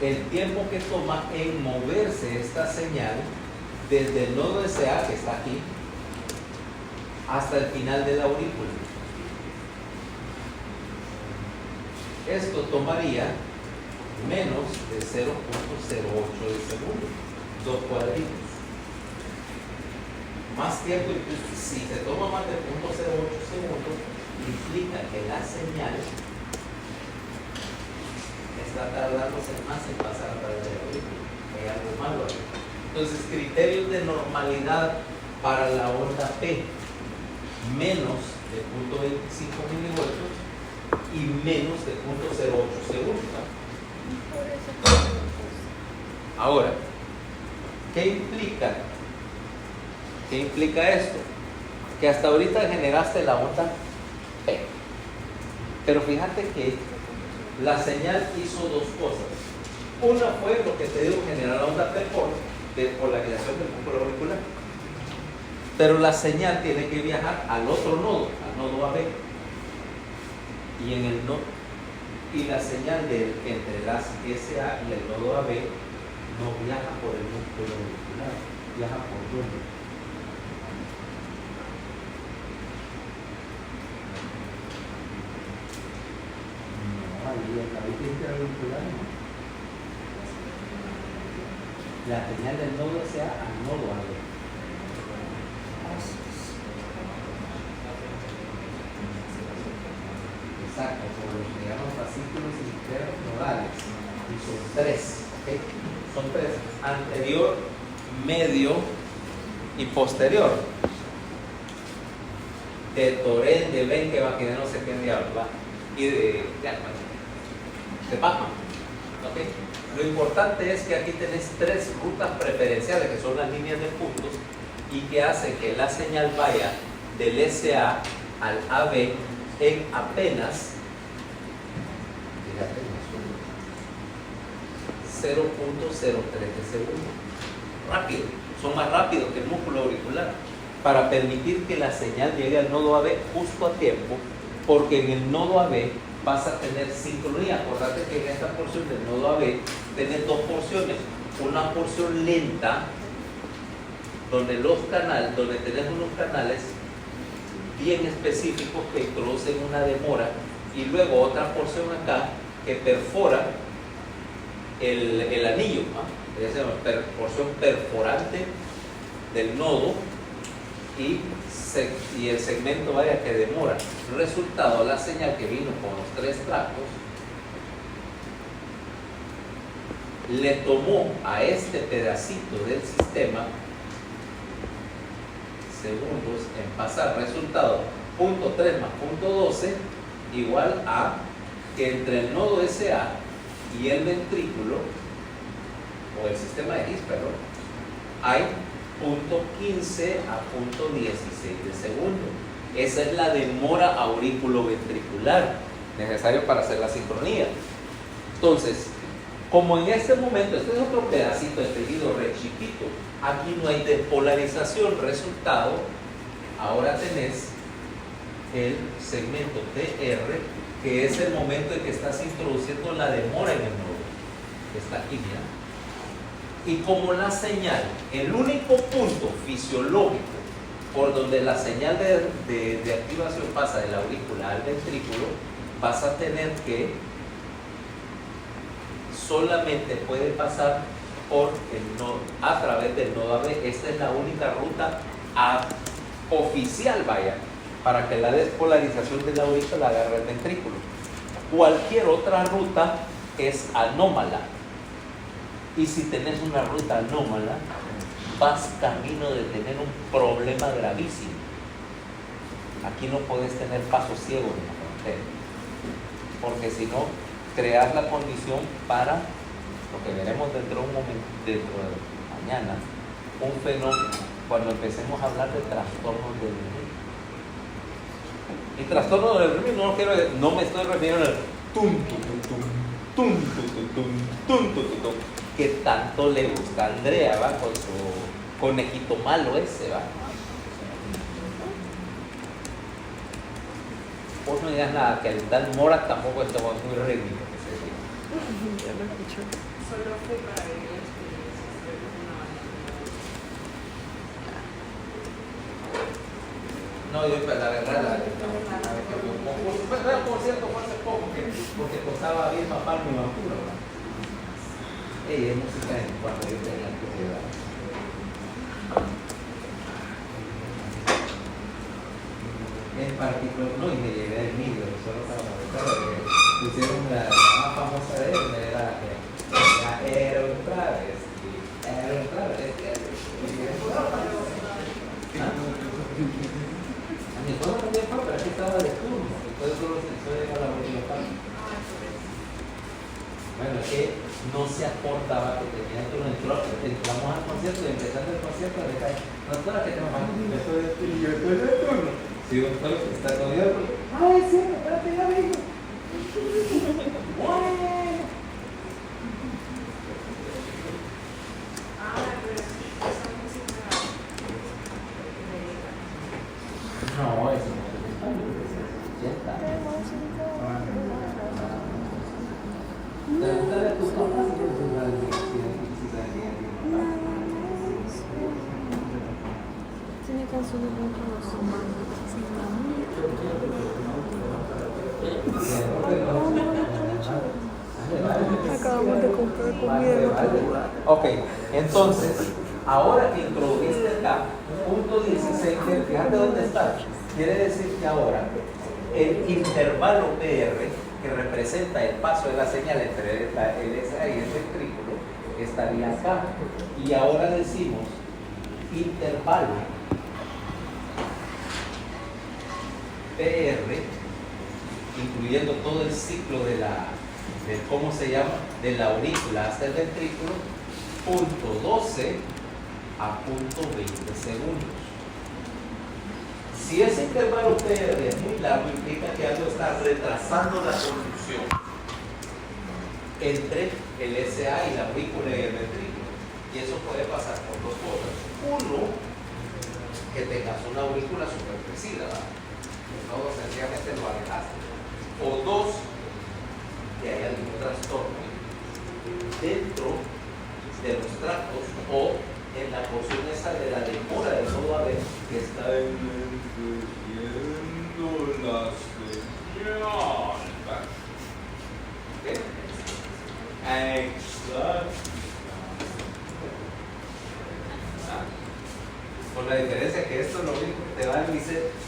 el tiempo que toma en moverse esta señal desde el nodo SA, que está aquí, hasta el final de la aurícula. Esto tomaría menos de 0.08 de segundo, 2 cuadritos. Más tiempo, si se toma más de 0.08 segundos, implica que la señal está tardándose más en pasar a través de la aurícula. Hay algo malo ahí. Entonces, criterios de normalidad para la onda P, menos de 0.25 milivoltios y menos de 0.08 segundos. Ahora, ¿qué implica? ¿Qué implica esto? Que hasta ahorita generaste la onda P. Pero fíjate que la señal hizo dos cosas. Una fue lo que te digo, generar la onda P de polarización del músculo auricular. Pero la señal tiene que viajar al otro nodo, al nodo AB. Y en el nodo, y la señal entre las SA y el nodo AB no viaja por el músculo auricular, viaja por dónde. No, ahí el cabello interauricular, ¿no? la señal del nodo SA al nodo AB. Exacto, por lo que llaman fascículos internodales. Y son tres, ¿ok? Son tres: anterior, medio y posterior. De Torén, de Ben, que va, que no sé qué diablo, va. Y de Batman. ¿Ok? Lo importante es que aquí tenés tres rutas preferenciales, que son las líneas de puntos, y que hacen que la señal vaya del SA al AB en apenas 0.03 de segundo. Rápido, son más rápidos que el músculo auricular, para permitir que la señal llegue al nodo AB justo a tiempo, porque en el nodo AB vas a tener sincronía. Acordate que en esta porción del nodo AB tenés dos porciones: una porción lenta donde tenés unos canales bien específicos que introducen una demora, y luego otra porción acá que perfora el anillo, ¿no? Es una porción perforante del nodo, y el segmento vaya que demora. Resultado, la señal que vino con los tres tractos le tomó a este pedacito del sistema segundos en pasar. Resultado, 0.3 más 0.12 igual a que entre el nodo SA y el ventrículo, o el sistema de His, perdón, hay 0.15 a 0.16 de segundo. Esa es la demora auriculoventricular necesaria para hacer la sincronía. Entonces, como en este momento, este es otro pedacito de tejido re chiquito, aquí no hay despolarización. Resultado, ahora tenés el segmento TR, que es el momento en que estás introduciendo la demora en el nodo, que está aquí, mira. Y como la señal, el único punto fisiológico por donde la señal de activación pasa de la aurícula al ventrículo, vas a tener que solamente puede pasar por el nodo, a través del nodo AB. Esta es la única ruta oficial, vaya, para que la despolarización de la aurícula agarre el ventrículo. Cualquier otra ruta es anómala. Y si tenés una ruta anómala, vas camino de tener un problema gravísimo. Aquí no podés tener paso ciego en la frontera, porque si no, creas la condición para lo que veremos dentro de un momento, dentro de mañana, un fenómeno, cuando empecemos a hablar de trastornos del dormir. Y trastorno del dormir no me estoy refiriendo al tum tum tum tum tum tum tum tum tum que tanto le gusta a Andrea, va, con su conejito malo ese, va. Vos no digas nada, que el Dan Mora tampoco es muy rítmico. Ya lo escucho. Solo fue para ver la experiencia, pero No, yo pues, la verdad, por cierto, fue hace poco, porque costaba bien papar mi vacuna. Ella es música cuando yo tenía actividad. En particular, no, y me llevé el micro, solo para que pusieron la más famosa de él, era un travesti. A mi esposa también fue, pero aquí estaba de turno, entonces solo se llega a la última parte. Bueno, es que no se acordaba que tenía turno. Entramos al concierto y empezando el concierto le cae, doctora, que tenemos y yo estoy de turno. Sí, doctor, está conmigo. Ay, sí, espérate, ya vengo. Bueno. No, eso no te gusta. Ya está. Pregúntale a tus papás si ellos van a Tiene canciones muy conocidas. Acá Acabamos de comprar comida en otro lugar. Ok, entonces, ahora que introdujiste acá, punto 16, fíjate dónde está. Quiere decir que ahora el intervalo PR, que representa el paso de la señal entre el SA y el ventrículo, estaría acá. Y ahora decimos intervalo PR, incluyendo todo el ciclo de ¿cómo se llama? De la aurícula hasta el ventrículo, punto 12 a punto 20 segundos. Si ese intervalo PR es muy largo, implica que algo está retrasando la conducción entre el SA y la aurícula y el ventrículo. Y eso puede pasar por dos cosas. Uno, que tengas una aurícula supercrecida, ¿verdad? No, sencillamente lo alejaste. O dos, que haya algún trastorno dentro de los tractos o en la porción esa de la demora del nodo AB que está envejeciendo la señal. ¿Ok? Exacto. Con la diferencia que esto lo único que te da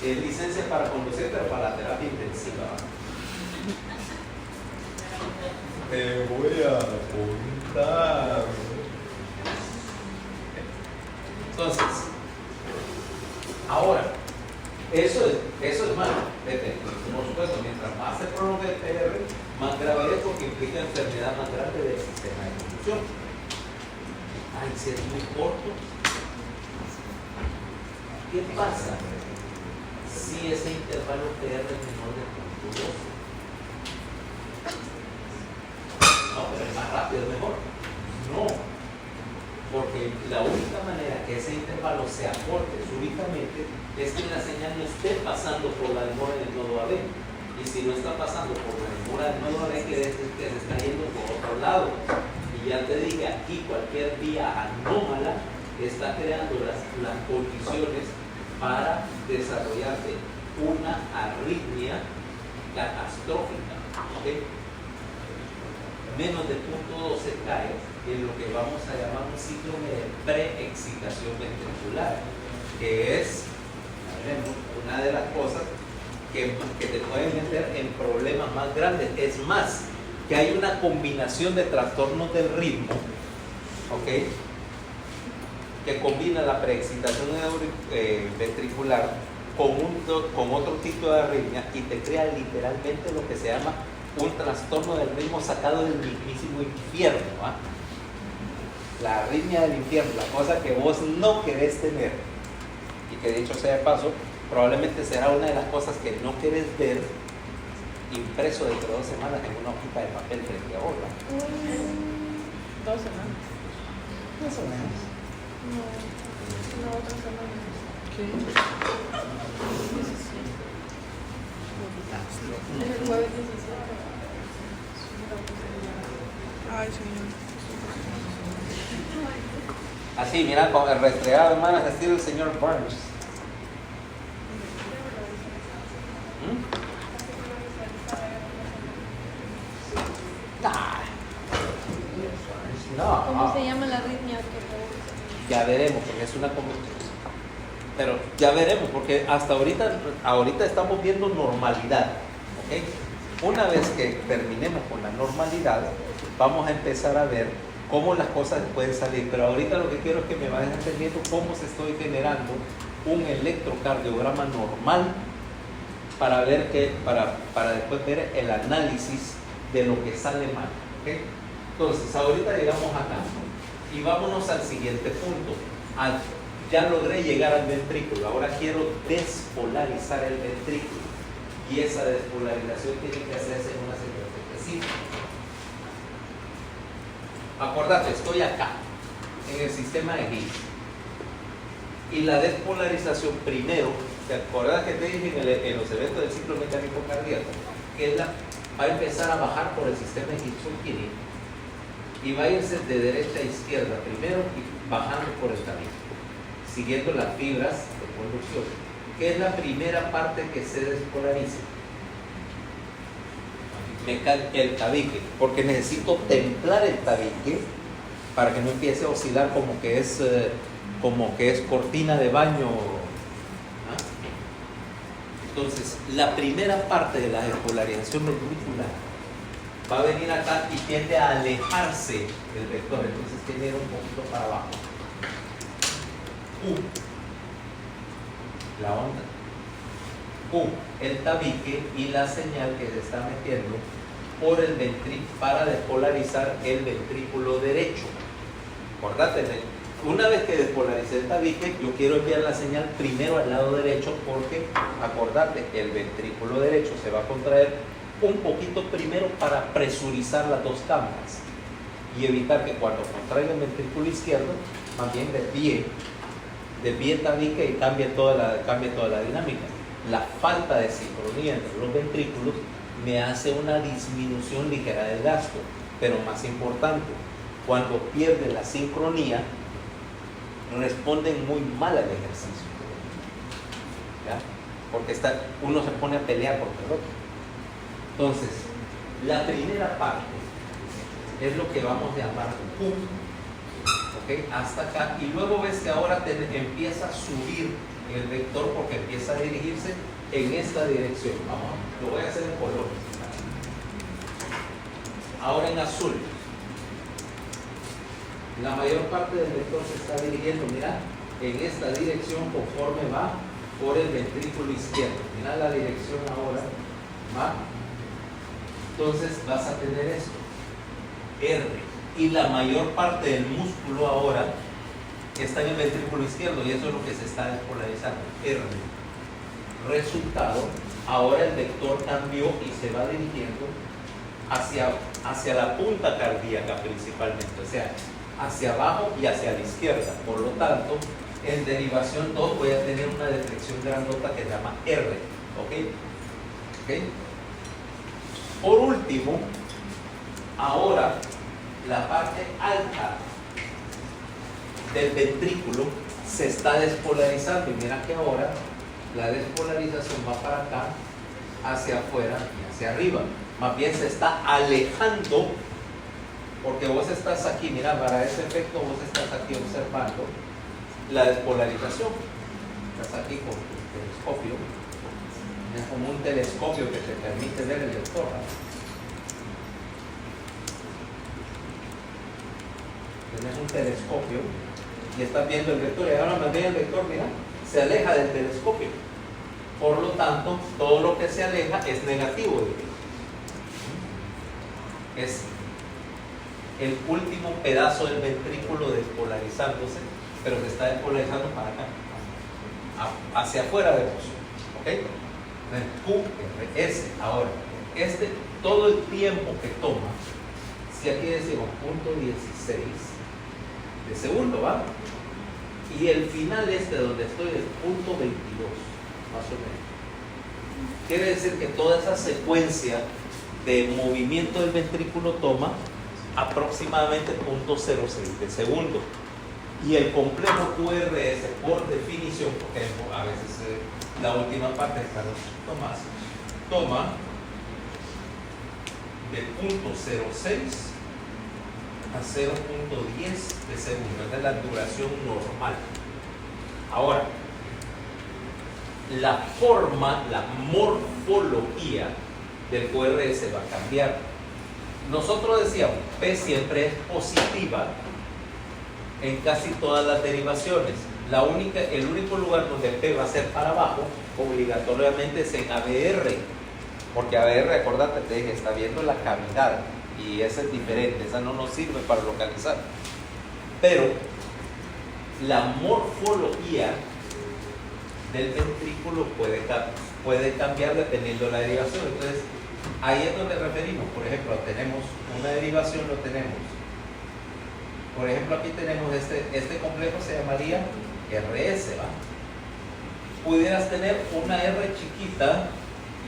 es licencia para conducir, pero para la terapia intensiva. Te voy a apuntar. Entonces, ahora, eso es malo. Por supuesto, mientras más se prolonga el PR, más grave es porque implica enfermedad más grande del sistema de conducción. Ay, si es muy corto. ¿Qué pasa si ese intervalo PR es menor de punto 12? No, pero es más rápido, es mejor. No, porque la única manera que ese intervalo se acorte súbitamente es que la señal no esté pasando por la demora en el nodo AB. Y si no está pasando por la demora del nodo AB, quiere decir que se está yendo por otro lado. Y ya te dije, aquí cualquier vía anómala está creando las condiciones para desarrollarte una arritmia catastrófica. ¿Okay? Menos de punto 12 cae en lo que vamos a llamar un síndrome de preexcitación ventricular, que es una de las cosas que te pueden meter en problemas más grandes. Es más, que hay una combinación de trastornos del ritmo, ¿ok?, que combina la preexcitación ventricular con otro tipo de arritmia y te crea literalmente lo que se llama un trastorno del ritmo sacado del mismísimo infierno, ¿eh? La arritmia del infierno, la cosa que vos no querés tener y que dicho sea de paso, probablemente será una de las cosas que no querés ver impreso dentro de 2 semanas en una hojita de papel frente a vos, ¿verdad? 2 semanas. Más o menos. No, 3 semanas. ¿Qué? Es el jueves 17. Ay, señor. Así, mira, con el restregado, hermanas, estilo el señor Burns. No, ¿Cómo se llama la arritmia? ya veremos, porque es una pero ya veremos, porque hasta ahorita estamos viendo normalidad, ¿ok? Una vez que terminemos con la normalidad, vamos a empezar a ver cómo las cosas pueden salir, pero ahorita lo que quiero es que me vayan entendiendo cómo se estoy generando un electrocardiograma normal para ver para después ver el análisis de lo que sale mal, ¿ok? Entonces, ahorita llegamos acá y vámonos al siguiente punto. Ya logré llegar al ventrículo, ahora quiero despolarizar el ventrículo y esa despolarización tiene que hacerse en una secuencia específica. Acordate, estoy acá, en el sistema de Higgs. Y la despolarización primero, ¿te acuerdas que te dije en los eventos del ciclo mecánico cardíaco? Que va a empezar a bajar por el sistema de Higgs-Killing y va a irse de derecha a izquierda primero y bajando por el camino, siguiendo las fibras de conducción, que es la primera parte que se despolariza. me cae el tabique, porque necesito templar el tabique para que no empiece a oscilar como que es cortina de baño. ¿Ah? Entonces, la primera parte de la despolarización ventricular va a venir acá y tiende a alejarse del vector, entonces tiende a ir un poquito para abajo. La onda. El tabique y la señal que se está metiendo por el ventrículo para despolarizar el ventrículo derecho. Acordate, una vez que despolarice el tabique, yo quiero enviar la señal primero al lado derecho porque, acordate, el ventrículo derecho se va a contraer un poquito primero para presurizar las dos cámaras y evitar que cuando contraiga el ventrículo izquierdo, más bien desvíe tabique y cambie toda la dinámica. La falta de sincronía entre los ventrículos me hace una disminución ligera del gasto, pero más importante, cuando pierde la sincronía, responden muy mal al ejercicio. ¿Ya? Porque uno se pone a pelear por el otro. Entonces, la primera parte es lo que vamos a llamar punto, ¿ok? Hasta acá, y luego ves que ahora empieza a subir el vector porque empieza a dirigirse en esta dirección. Vamos, lo voy a hacer en color. Ahora en azul. La mayor parte del vector se está dirigiendo, mira, en esta dirección conforme va por el ventrículo izquierdo. Mira la dirección ahora, ¿va? Entonces vas a tener esto, R. Y la mayor parte del músculo ahora está en el ventrículo izquierdo y eso es lo que se está despolarizando, R. Resultado, ahora el vector cambió y se va dirigiendo hacia la punta cardíaca principalmente, o sea, hacia abajo y hacia la izquierda. Por lo tanto, en derivación 2 voy a tener una deflexión grandota que se llama R. ¿Ok? Por último, ahora la parte alta del ventrículo se está despolarizando y mira que ahora la despolarización va para acá, hacia afuera y hacia arriba. Más bien se está alejando porque vos estás aquí, mira, para ese efecto vos estás aquí observando la despolarización. Estás aquí con tu telescopio, es como un telescopio que te permite ver el vector. Tienes un telescopio y estás viendo el vector y ahora más bien el vector, mira, se aleja del telescopio. Por lo tanto, todo lo que se aleja es negativo. Es el último pedazo del ventrículo despolarizándose, pero se está despolarizando para acá, hacia afuera de vos. ¿Ok? QRS. Ahora, todo el tiempo que toma, si aquí decimos punto 16 de segundo, ¿va? Y el final donde estoy es punto 22, más o menos. Quiere decir que toda esa secuencia de movimiento del ventrículo toma aproximadamente 0.06 de segundo. Y el complejo QRS, por definición, porque a veces la última parte está un poquito más, toma de 0.06 a 0.10 de segundo. Esa es la duración normal. Ahora, la forma, la morfología del QRS va a cambiar. Nosotros decíamos, P siempre es positiva en casi todas las derivaciones. El único lugar donde P va a ser para abajo, obligatoriamente es en ABR, porque ABR, acordate, te dije, está viendo la cavidad y esa es diferente, esa no nos sirve para localizar. Pero la morfología del ventrículo puede cambiar dependiendo de la derivación. Entonces, ahí es donde referimos. Por ejemplo, tenemos una derivación, por ejemplo, aquí tenemos este complejo se llamaría RS, ¿va? Pudieras tener una R chiquita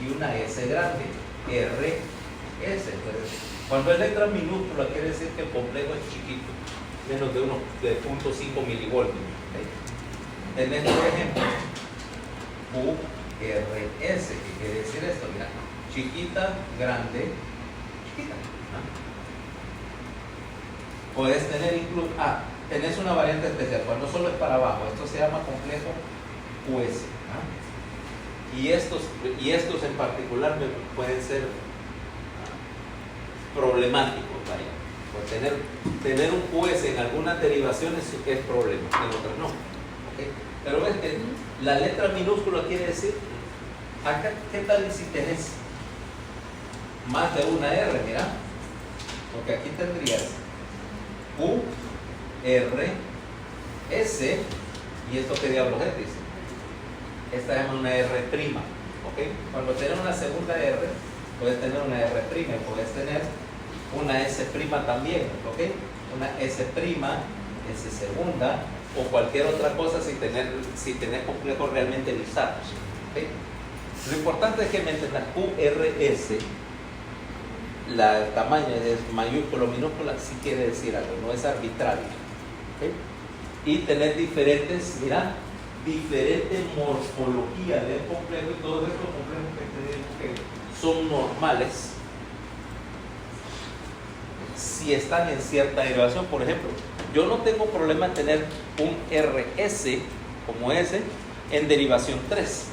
y una S grande, RS. Entonces, cuando es letra minúscula quiere decir que el complejo es chiquito, menos de 0.5 milivoltios. Tenés, por ejemplo, QRS, que quiere decir esto, mira, chiquita, grande, chiquita. Puedes tener incluso, tenés una variante especial, cuando solo es para abajo, esto se llama complejo QS. Y estos en particular pueden ser problemáticos, vaya. Pues tener un QS en algunas derivaciones es problema, en otras no. ¿Okay? Pero ves que la letra minúscula quiere decir, acá, ¿qué tal si tenés más de una R? Mira, porque aquí tendrías Q, R, S, y esto qué diablos es, dice. Esta es una R', ¿ok? Cuando tienes una segunda R, puedes tener una R', puedes tener una S' también, ¿ok? Una S', S segunda, o cualquier otra cosa si tenés complejos realmente listados, ¿ok? Lo importante es que me entiendas QRS, el tamaño es mayúscula o minúscula, sí quiere decir algo, no es arbitrario, ¿ok? Y tener diferentes morfologías del complejo, y todos estos complejos que te digo que son normales si están en cierta derivación. Por ejemplo, yo no tengo problema en tener un RS como S en derivación 3,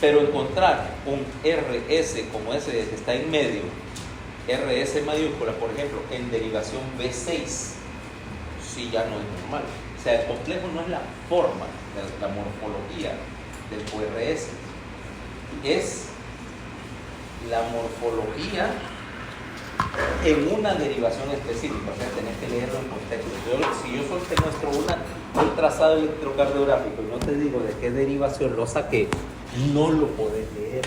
pero encontrar un RS como ese que está en medio, RS mayúscula, por ejemplo, en derivación B6, sí ya no es normal. O sea, el complejo no es la forma, la morfología del QRS, es la morfología en una derivación específica. O sea, tenés que leerlo en contexto. Si yo solo te muestro un trazado electrocardiográfico y no te digo de qué derivación lo saqué, no lo podés leer.